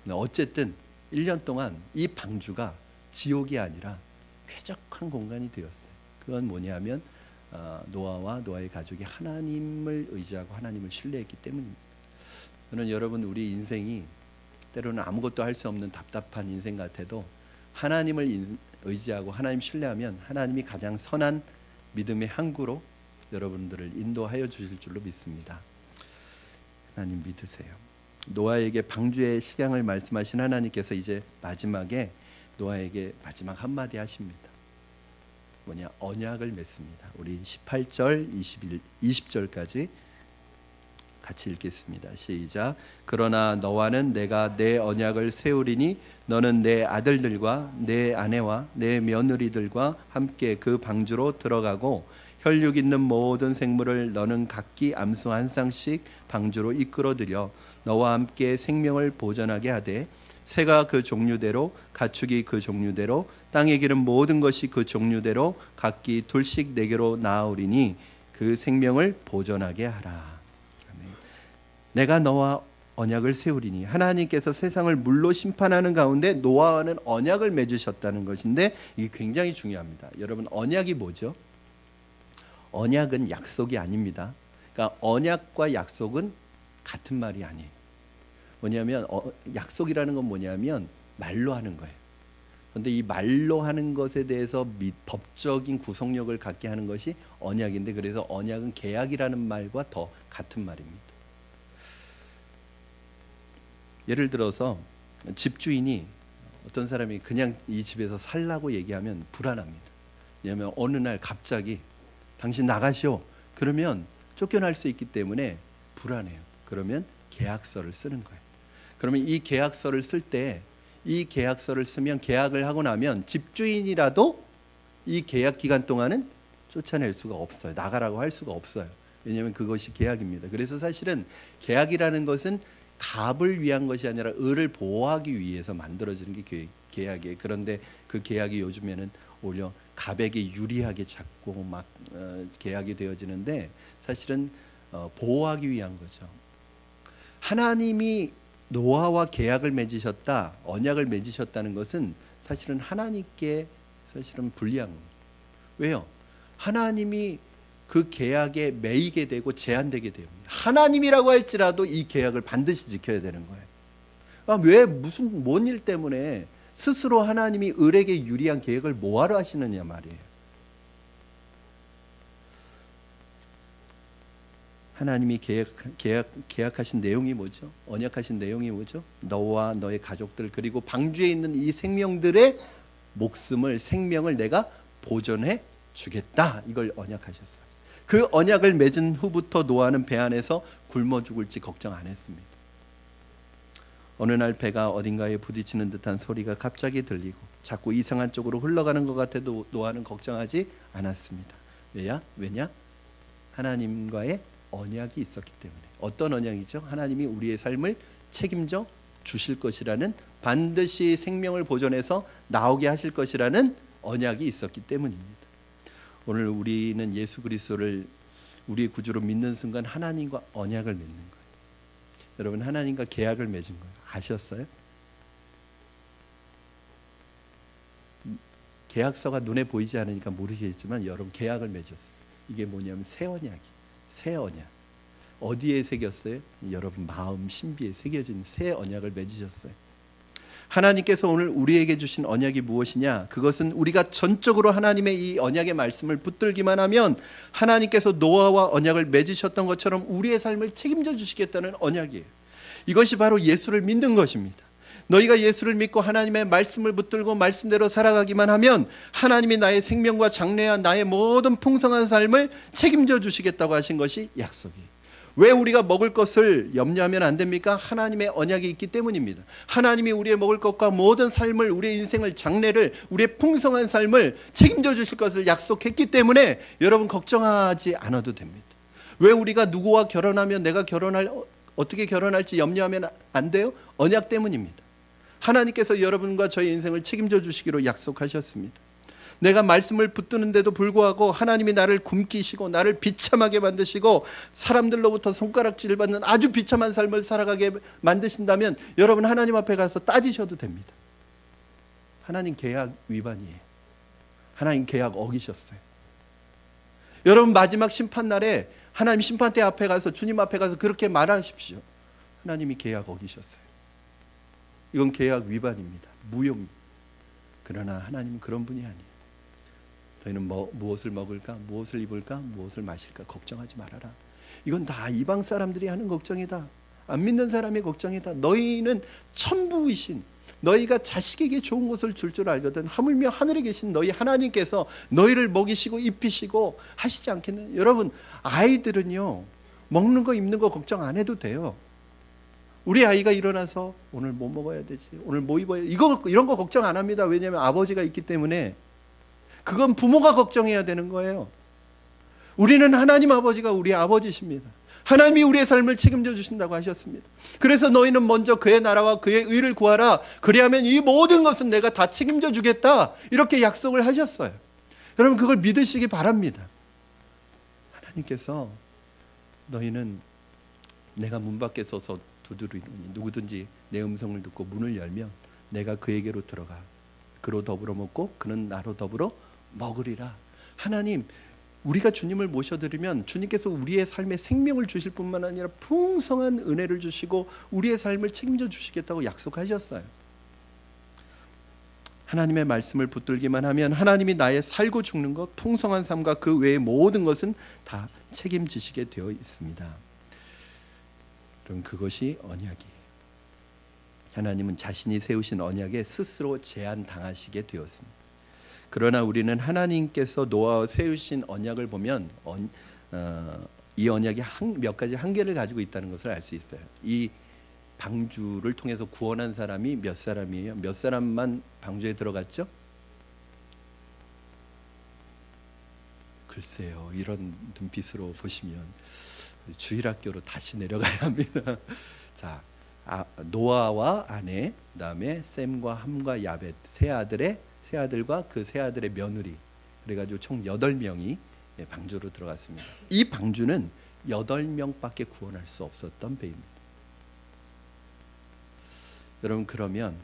어쨌든 1년 동안 이 방주가 지옥이 아니라 쾌적한 공간이 되었어요. 그건 뭐냐면 노아와 노아의 가족이 하나님을 의지하고 하나님을 신뢰했기 때문입니다. 저는 여러분 우리 인생이 때로는 아무것도 할 수 없는 답답한 인생 같아도 하나님을 의지하고 하나님 신뢰하면 하나님이 가장 선한 믿음의 항구로 여러분들을 인도하여 주실 줄로 믿습니다. 하나님 믿으세요. 노아에게 방주의 식양을 말씀하신 하나님께서 이제 마지막에 노아에게 마지막 한마디 하십니다. 뭐냐? 언약을 맺습니다. 우리 18절, 20절까지 같이 읽겠습니다. 시작. 그러나 너와는 내가 내 언약을 세우리니 너는 내 아들들과 내 아내와 내 며느리들과 함께 그 방주로 들어가고 혈육 있는 모든 생물을 너는 각기 암소 한 쌍씩 방주로 이끌어들여 너와 함께 생명을 보존하게 하되 새가 그 종류대로 가축이 그 종류대로 땅에 기는 모든 것이 그 종류대로 각기 둘씩 내게로 나아오리니 그 생명을 보존하게 하라. 내가 너와 언약을 세우리니 하나님께서 세상을 물로 심판하는 가운데 노아와는 언약을 맺으셨다는 것인데 이게 굉장히 중요합니다. 여러분 언약이 뭐죠? 언약은 약속이 아닙니다. 그러니까 언약과 약속은 같은 말이 아니에요. 뭐냐면 약속이라는 건 뭐냐면 말로 하는 거예요. 그런데 이 말로 하는 것에 대해서 법적인 구속력을 갖게 하는 것이 언약인데 그래서 언약은 계약이라는 말과 더 같은 말입니다. 예를 들어서 집주인이 어떤 사람이 그냥 이 집에서 살라고 얘기하면 불안합니다. 왜냐하면 어느 날 갑자기 당신 나가시오 그러면 쫓겨날 수 있기 때문에 불안해요. 그러면 계약서를 쓰는 거예요. 그러면 이 계약서를 쓸 때 이 계약서를 쓰면 계약을 하고 나면 집주인이라도 이 계약 기간 동안은 쫓아낼 수가 없어요. 나가라고 할 수가 없어요. 왜냐하면 그것이 계약입니다. 그래서 사실은 계약이라는 것은 갑을 위한 것이 아니라 을을 보호하기 위해서 만들어지는 게 계약이에요. 그런데 그 계약이 요즘에는 오히려 갑에게 유리하게 자꾸 막 계약이 되어지는데 사실은 보호하기 위한 거죠. 하나님이 노아와 계약을 맺으셨다, 언약을 맺으셨다는 것은 사실은 하나님께 사실은 불리한 겁니다. 왜요? 하나님이 그 계약에 매이게 되고 제한되게 됩니다. 하나님이라고 할지라도 이 계약을 반드시 지켜야 되는 거예요. 왜 무슨 뭔 일 때문에 스스로 하나님이 을에게 유리한 계획을 뭐하러 하시느냐 말이에요. 하나님이 계약하신 내용이 뭐죠? 언약하신 내용이 뭐죠? 너와 너의 가족들 그리고 방주에 있는 이 생명들의 목숨을 생명을 내가 보존해 주겠다. 이걸 언약하셨어요. 그 언약을 맺은 후부터 노아는 배 안에서 굶어 죽을지 걱정 안 했습니다. 어느 날 배가 어딘가에 부딪히는 듯한 소리가 갑자기 들리고 자꾸 이상한 쪽으로 흘러가는 것 같아도 노아는 걱정하지 않았습니다. 왜냐? 하나님과의 언약이 있었기 때문에. 어떤 언약이죠? 하나님이 우리의 삶을 책임져 주실 것이라는, 반드시 생명을 보존해서 나오게 하실 것이라는 언약이 있었기 때문입니다. 오늘 우리는 예수 그리스도를 우리의 구주로 믿는 순간 하나님과 언약을 맺는 거예요. 여러분 하나님과 계약을 맺은 거예요. 아셨어요? 계약서가 눈에 보이지 않으니까 모르시겠지만 여러분 계약을 맺었어요. 이게 뭐냐면 새 언약이에요. 새 언약. 어디에 새겼어요? 여러분 마음 신비에 새겨진 새 언약을 맺으셨어요. 하나님께서 오늘 우리에게 주신 언약이 무엇이냐? 그것은 우리가 전적으로 하나님의 이 언약의 말씀을 붙들기만 하면 하나님께서 노아와 언약을 맺으셨던 것처럼 우리의 삶을 책임져 주시겠다는 언약이에요. 이것이 바로 예수를 믿는 것입니다. 너희가 예수를 믿고 하나님의 말씀을 붙들고 말씀대로 살아가기만 하면 하나님이 나의 생명과 장래와 나의 모든 풍성한 삶을 책임져 주시겠다고 하신 것이 약속이에요. 왜 우리가 먹을 것을 염려하면 안 됩니까? 하나님의 언약이 있기 때문입니다. 하나님이 우리의 먹을 것과 모든 삶을, 우리의 인생을, 장래를, 우리의 풍성한 삶을 책임져 주실 것을 약속했기 때문에 여러분 걱정하지 않아도 됩니다. 왜 우리가 누구와 결혼하면 내가 어떻게 결혼할지 염려하면 안 돼요? 언약 때문입니다. 하나님께서 여러분과 저의 인생을 책임져 주시기로 약속하셨습니다. 내가 말씀을 붙드는데도 불구하고 하나님이 나를 굶기시고 나를 비참하게 만드시고 사람들로부터 손가락질을 받는 아주 비참한 삶을 살아가게 만드신다면 여러분 하나님 앞에 가서 따지셔도 됩니다. 하나님 계약 위반이에요. 하나님 계약 어기셨어요. 여러분 마지막 심판날에 하나님 심판대 앞에 가서 주님 앞에 가서 그렇게 말하십시오. 하나님이 계약 어기셨어요. 이건 계약 위반입니다. 무효입니다. 그러나 하나님은 그런 분이 아니에요. 너희는 무엇을 먹을까? 무엇을 입을까? 무엇을 마실까? 걱정하지 말아라. 이건 다 이방 사람들이 하는 걱정이다. 안 믿는 사람의 걱정이다. 너희는 천부이신, 너희가 자식에게 좋은 것을 줄 줄 알거든. 하물며 하늘에 계신 너희 하나님께서 너희를 먹이시고 입히시고 하시지 않겠느냐. 여러분 아이들은요 먹는 거 입는 거 걱정 안 해도 돼요. 우리 아이가 일어나서 오늘 뭐 먹어야 되지? 오늘 뭐 입어야 되지? 이런 거 걱정 안 합니다. 왜냐하면 아버지가 있기 때문에. 그건 부모가 걱정해야 되는 거예요. 우리는 하나님 아버지가 우리 아버지십니다. 하나님이 우리의 삶을 책임져 주신다고 하셨습니다. 그래서 너희는 먼저 그의 나라와 그의 의를 구하라. 그리하면 이 모든 것은 내가 다 책임져 주겠다. 이렇게 약속을 하셨어요. 여러분 그걸 믿으시기 바랍니다. 하나님께서 너희는 내가 문 밖에 서서 두드리노니 누구든지 내 음성을 듣고 문을 열면 내가 그에게로 들어가 그로 더불어 먹고 그는 나로 더불어 먹으리라. 하나님, 우리가 주님을 모셔드리면 주님께서 우리의 삶에 생명을 주실 뿐만 아니라 풍성한 은혜를 주시고 우리의 삶을 책임져 주시겠다고 약속하셨어요. 하나님의 말씀을 붙들기만 하면 하나님이 나의 살고 죽는 것, 풍성한 삶과 그 외의 모든 것은 다 책임지시게 되어 있습니다. 그럼 그것이 언약이에요. 하나님은 자신이 세우신 언약에 스스로 제한당하시게 되었습니다. 그러나 우리는 하나님께서 노아와 세우신 언약을 보면 이 언약이 몇 가지 한계를 가지고 있다는 것을 알 수 있어요. 이 방주를 통해서 구원한 사람이 몇 사람이에요? 몇 사람만 방주에 들어갔죠? 글쎄요, 이런 눈빛으로 보시면 주일학교로 다시 내려가야 합니다. 자, 노아와 아내, 그다음에 셈과 함과 야벳 세 아들과 그 세 아들의 며느리, 그래가지고 총 8명이 방주로 들어갔습니다. 이 방주는 8명밖에 구원할 수 없었던 배입니다. 여러분 그러면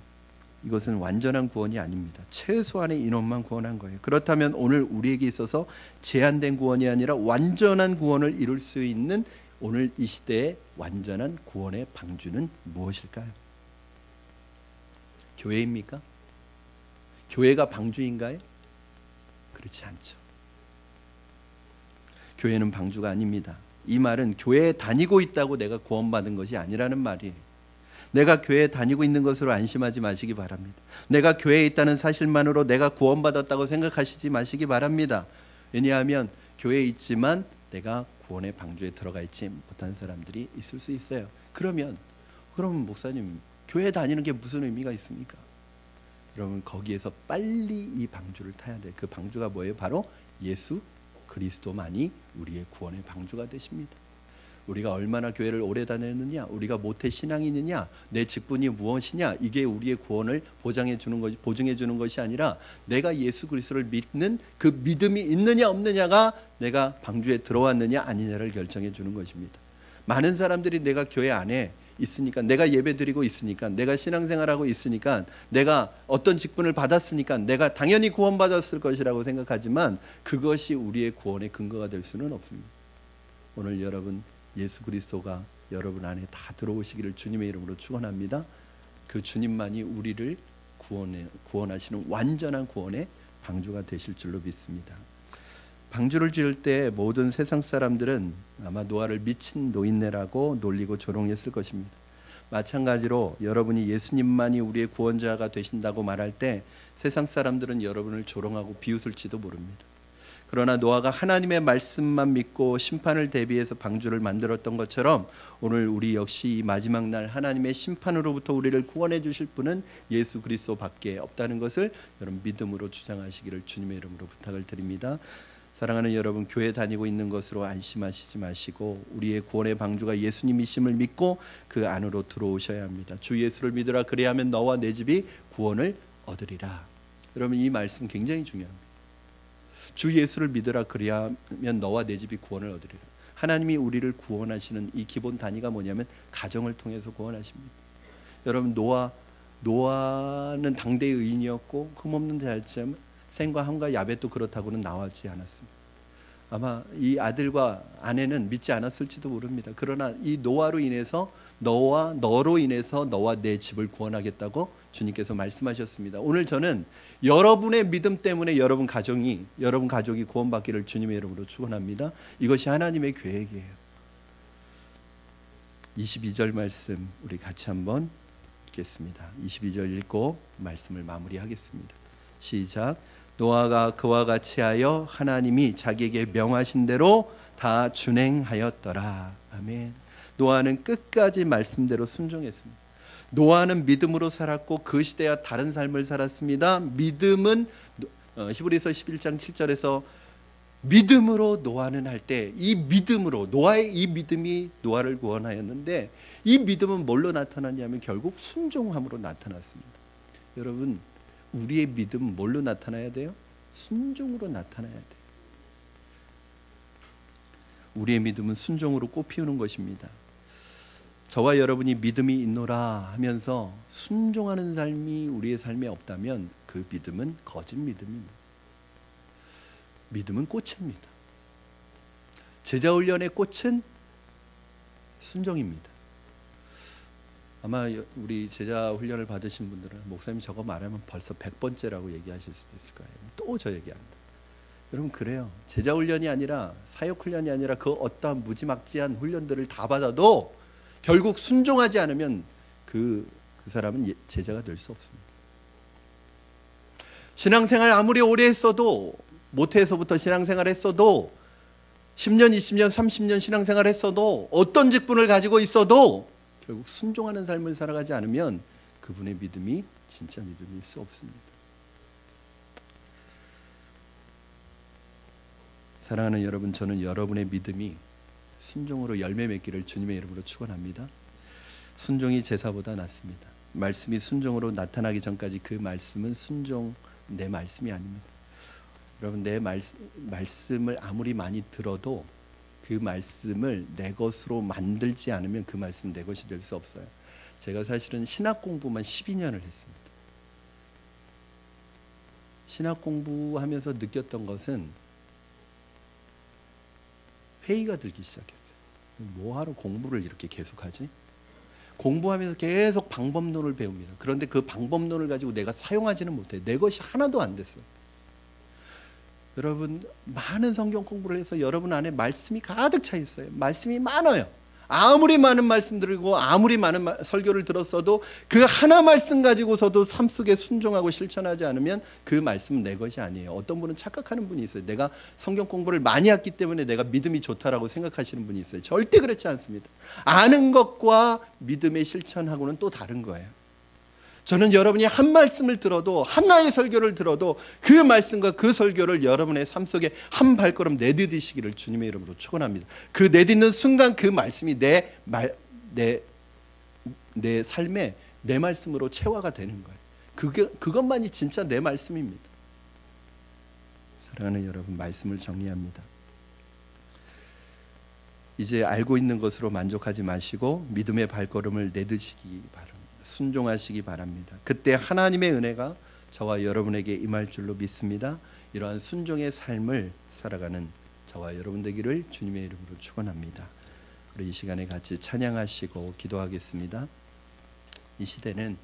이것은 완전한 구원이 아닙니다. 최소한의 인원만 구원한 거예요. 그렇다면 오늘 우리에게 있어서 제한된 구원이 아니라 완전한 구원을 이룰 수 있는 오늘 이 시대의 완전한 구원의 방주는 무엇일까요? 교회입니까? 교회가 방주인가요? 그렇지 않죠. 교회는 방주가 아닙니다. 이 말은 교회에 다니고 있다고 내가 구원받은 것이 아니라는 말이에요. 내가 교회에 다니고 있는 것으로 안심하지 마시기 바랍니다. 내가 교회에 있다는 사실만으로 내가 구원받았다고 생각하시지 마시기 바랍니다. 왜냐하면 교회에 있지만 내가 구원의 방주에 들어가 있지 못한 사람들이 있을 수 있어요. 그럼 목사님 교회 다니는 게 무슨 의미가 있습니까? 여러분 거기에서 빨리 이 방주를 타야 돼요. 그 방주가 뭐예요? 바로 예수 그리스도만이 우리의 구원의 방주가 되십니다. 우리가 얼마나 교회를 오래 다녔느냐, 우리가 모태 신앙이 있느냐, 내 직분이 무엇이냐, 이게 우리의 구원을 보증해 주는 것이 아니라 내가 예수 그리스도를 믿는 그 믿음이 있느냐 없느냐가 내가 방주에 들어왔느냐 아니냐를 결정해 주는 것입니다. 많은 사람들이 내가 교회 안에 있으니까, 내가 예배드리고 있으니까, 내가 신앙생활하고 있으니까, 내가 어떤 직분을 받았으니까 내가 당연히 구원받았을 것이라고 생각하지만 그것이 우리의 구원의 근거가 될 수는 없습니다. 오늘 여러분 예수 그리스도가 여러분 안에 다 들어오시기를 주님의 이름으로 축원합니다. 그 주님만이 우리를 구원하시는 완전한 구원의 방주가 되실 줄로 믿습니다. 방주를 지을 때 모든 세상 사람들은 아마 노아를 미친 노인네라고 놀리고 조롱했을 것입니다. 마찬가지로 여러분이 예수님만이 우리의 구원자가 되신다고 말할 때 세상 사람들은 여러분을 조롱하고 비웃을지도 모릅니다. 그러나 노아가 하나님의 말씀만 믿고 심판을 대비해서 방주를 만들었던 것처럼 오늘 우리 역시 이 마지막 날 하나님의 심판으로부터 우리를 구원해 주실 분은 예수 그리스도밖에 없다는 것을 여러분 믿음으로 주장하시기를 주님의 이름으로 부탁을 드립니다. 사랑하는 여러분, 교회 다니고 있는 것으로 안심하시지 마시고 우리의 구원의 방주가 예수님이심을 믿고 그 안으로 들어오셔야 합니다. 주 예수를 믿으라, 그리하면 너와 내 집이 구원을 얻으리라. 여러분, 이 말씀 굉장히 중요합니다. 주 예수를 믿으라, 그리하면 너와 내 집이 구원을 얻으리라. 하나님이 우리를 구원하시는 이 기본 단위가 뭐냐면 가정을 통해서 구원하십니다. 여러분, 노아는 당대의 의인이었고 흠없는 자였지만 셈과 함과 야벳도 그렇다고는 나오지 않았습니다. 아마 이 아들과 아내는 믿지 않았을지도 모릅니다. 그러나 이 노아로 인해서 너로 인해서 너와 내 집을 구원하겠다고 주님께서 말씀하셨습니다. 오늘 저는 여러분의 믿음 때문에 여러분 가족이 구원받기를 주님의 이름으로 축원합니다. 이것이 하나님의 계획이에요. 22절 말씀 우리 같이 한번 읽겠습니다. 22절 읽고 말씀을 마무리하겠습니다. 시작. 노아가 그와 같이 하여 하나님이 자기에게 명하신 대로 다 준행하였더라. 아멘. 노아는 끝까지 말씀대로 순종했습니다. 노아는 믿음으로 살았고 그 시대와 다른 삶을 살았습니다. 믿음은 히브리서 11장 7절에서 믿음으로 노아는 할 때 이 믿음으로 노아의 이 믿음이 노아를 구원하였는데 이 믿음은 뭘로 나타났냐면 결국 순종함으로 나타났습니다. 여러분, 우리의 믿음은 뭘로 나타나야 돼요? 순종으로 나타나야 돼요. 우리의 믿음은 순종으로 꽃피우는 것입니다. 저와 여러분이 믿음이 있노라 하면서 순종하는 삶이 우리의 삶에 없다면 그 믿음은 거짓 믿음입니다. 믿음은 꽃입니다. 제자훈련의 꽃은 순종입니다. 아마 우리 제자훈련을 받으신 분들은 목사님 저거 말하면 벌써 100번째라고 얘기하실 수도 있을 거예요. 또 저 얘기합니다. 여러분, 그래요. 제자훈련이 아니라 사역훈련이 아니라 그 어떠한 무지막지한 훈련들을 다 받아도 결국 순종하지 않으면 그 사람은 제자가 될 수 없습니다. 신앙생활 아무리 오래 했어도, 모태에서부터 신앙생활 했어도, 10년, 20년, 30년 신앙생활 했어도, 어떤 직분을 가지고 있어도 결국 순종하는 삶을 살아가지 않으면 그분의 믿음이 진짜 믿음일 수 없습니다. 사랑하는 여러분, 저는 여러분의 믿음이 순종으로 열매 맺기를 주님의 이름으로 축원합니다. 순종이 제사보다 낫습니다. 말씀이 순종으로 나타나기 전까지 그 말씀은 내 말씀이 아닙니다. 여러분, 내 말씀을 아무리 많이 들어도 그 말씀을 내 것으로 만들지 않으면 그 말씀은 내 것이 될 수 없어요. 제가 사실은 신학 공부만 12년을 했습니다. 신학 공부하면서 느꼈던 것은 회의가 들기 시작했어요. 뭐하러 공부를 이렇게 계속하지? 공부하면서 계속 방법론을 배웁니다. 그런데 그 방법론을 가지고 내가 사용하지는 못해요. 내 것이 하나도 안 됐어요. 여러분, 많은 성경 공부를 해서 여러분 안에 말씀이 가득 차 있어요. 말씀이 많아요. 아무리 많은 말씀 들고 아무리 많은 설교를 들었어도 그 하나 말씀 가지고서도 삶 속에 순종하고 실천하지 않으면 그 말씀은 내 것이 아니에요. 어떤 분은 착각하는 분이 있어요. 내가 성경 공부를 많이 했기 때문에 내가 믿음이 좋다라고 생각하시는 분이 있어요. 절대 그렇지 않습니다. 아는 것과 믿음의 실천하고는 또 다른 거예요. 저는 여러분이 한 말씀을 들어도, 하나의 설교를 들어도 그 말씀과 그 설교를 여러분의 삶 속에 한 발걸음 내딛으시기를 주님의 이름으로 축원합니다. 그 내딛는 순간 그 말씀이 내 삶에 내 말씀으로 체화가 되는 거예요. 그것만이 진짜 내 말씀입니다. 사랑하는 여러분, 말씀을 정리합니다. 이제 알고 있는 것으로 만족하지 마시고 믿음의 발걸음을 내딛으시기 바랍니다. 순종하시기 바랍니다. 그때 하나님의 은혜가 저와 여러분에게 임할 줄로 믿습니다. 이러한 순종의 삶을 살아가는 저와 여러분 되기를 주님의 이름으로 축원합니다. 우리 이 시간에 같이 찬양하시고 기도하겠습니다. 이 시대는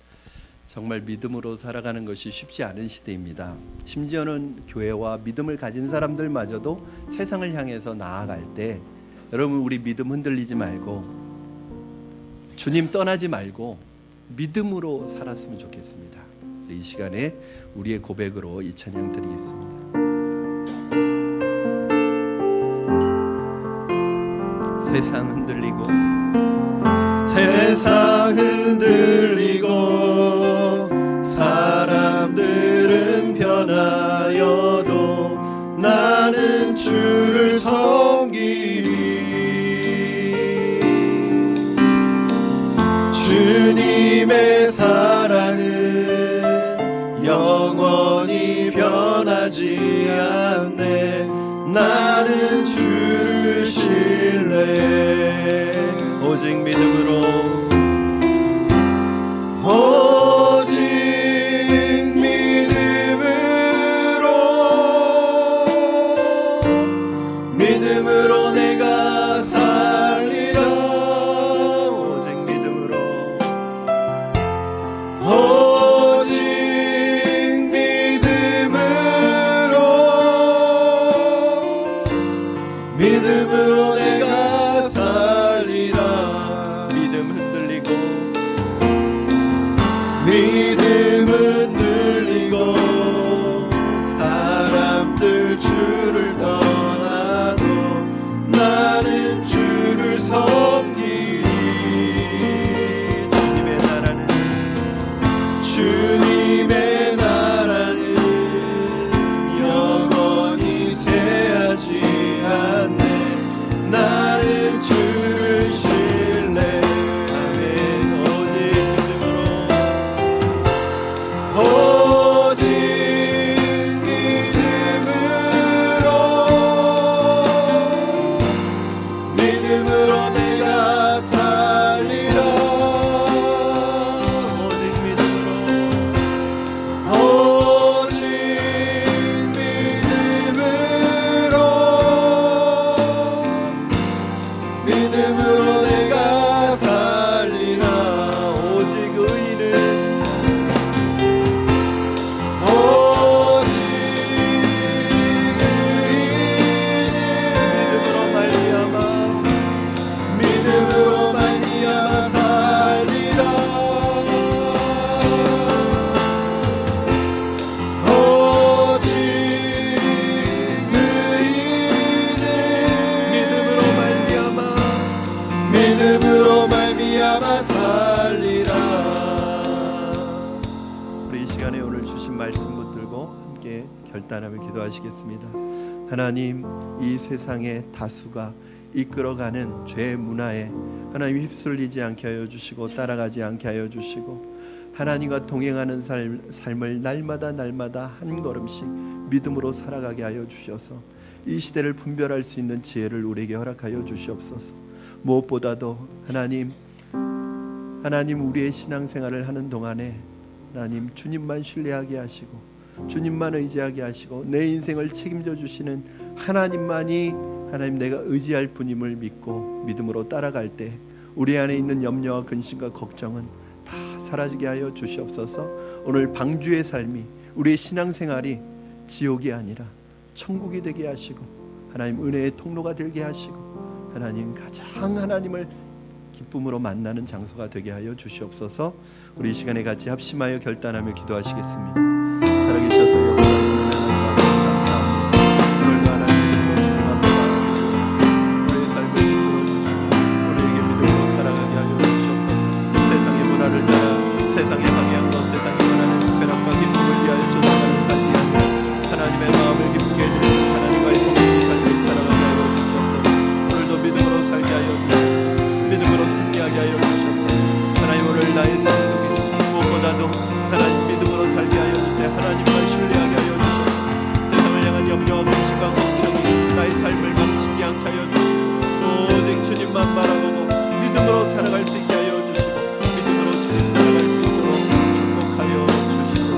정말 믿음으로 살아가는 것이 쉽지 않은 시대입니다. 심지어는 교회와 믿음을 가진 사람들마저도 세상을 향해서 나아갈 때 여러분, 우리 믿음 흔들리지 말고 주님 떠나지 말고 믿음으로 살았으면 좋겠습니다. 이 시간에 우리의 고백으로 이 찬양 드리겠습니다. 세상 흔들리고 사람들은 변하여도 나는 주 나는 주를 신뢰해. 오직 믿음으로, 오직 믿음으로 내가 살리라. 오직 믿음으로, 오직 믿음으로 내가 살리라. 믿음 흔들리고, 믿음 흔들리고 사람들 주를 떠나도 나는 주를 섬기리. 주님의 나라는 영원히 쇠하지 않네. 나는 주를 신뢰하네. 오직 믿음으로, 오직 믿음으로 내가 살리라. 오직 믿음으로, 오직 믿음으로 내가 살리라. 오직 의인은, 오직 믿음으로 말미암아 살리라. 오직 의인은 믿음으로 말미암아 살리라. 우리 이 시간에 오늘 주신 말씀 붙들고 함께 결단하며 기도하시겠습니다. 하나님, 이 세상의 다수가 이끌어가는 죄의 문화에 하나님 휩쓸리지 않게 하여 주시고 따라가지 않게 하여 주시고 하나님과 동행하는 삶을 날마다 한 걸음씩 믿음으로 살아가게 하여 주셔서 이 시대를 분별할 수 있는 지혜를 우리에게 허락하여 주시옵소서. 무엇보다도 하나님 우리의 신앙생활을 하는 동안에 하나님 주님만 신뢰하게 하시고 주님만 의지하게 하시고 내 인생을 책임져 주시는 하나님만이 하나님 내가 의지할 분임을 믿고 믿음으로 따라갈 때 우리 안에 있는 염려와 근심과 걱정은 다 사라지게 하여 주시옵소서. 오늘 방주의 삶이, 우리의 신앙생활이 지옥이 아니라 천국이 되게 하시고 하나님 은혜의 통로가 되게 하시고 하나님 가장 하나님을 기쁨으로 만나는 장소가 되게 하여 주시옵소서. 우리 이 시간에 같이 합심하여 결단하며 기도하시겠습니다. 살아계셔서 역사하시는 하나님 오늘도 하나님의 주님 앞에 우리의 삶을 이끌어 주시고 우리에게 믿음으로 살아가게 하여 주시옵소서. 세상의 문화를 따라 세상의 방향으로 세상이 원하는 쾌락과 기쁨을 위하여 쫓아가는 삶이 아니라 하나님의 마음을 기쁘게 해드리는 하나님과의 통일의 삶을 살아가게 하여 주시옵소서. 오늘도 믿음으로 살게 하여 주시옵소서. 믿음으로 승리하게 하여 주시옵소서. 하나님 오늘 나의 삶 속에 무엇보다도 하나님 믿음으로 살게 하여 주시옵소서. 하나님만 신뢰하게 하여 주시옵소서. 세상을 향한 염려와 근심과 걱정이 나의 삶을 망치지 않게 하여 주시고 오직 주님만 바라보고 믿음으로 살아갈 수 있게 하여 주시고 믿음으로 주님 따라갈 수 있도록 축복하여 주시옵소서.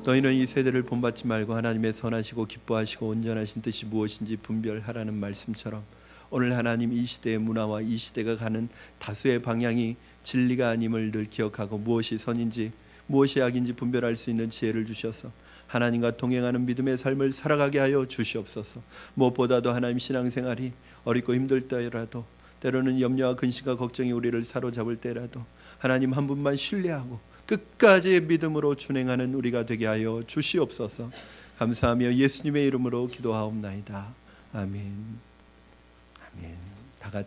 너희는 이 세대를 본받지 말고 하나님의 선하시고 기뻐하시고 온전하신 뜻이 무엇인지 분별하라는 말씀처럼 오늘 하나님 이 시대의 문화와 이 시대가 가는 다수의 방향이 진리가 아님을 늘 기억하고 무엇이 선인지 무엇이 악인지 분별할 수 있는 지혜를 주셔서 하나님과 동행하는 믿음의 삶을 살아가게 하여 주시옵소서. 무엇보다도 하나님 신앙생활이 어렵고 힘들 때라도 때로는 염려와 근심과 걱정이 우리를 사로잡을 때라도 하나님 한 분만 신뢰하고 끝까지 믿음으로 준행하는 우리가 되게 하여 주시옵소서. 감사하며 예수님의 이름으로 기도하옵나이다. 아멘. 아멘. 다 같이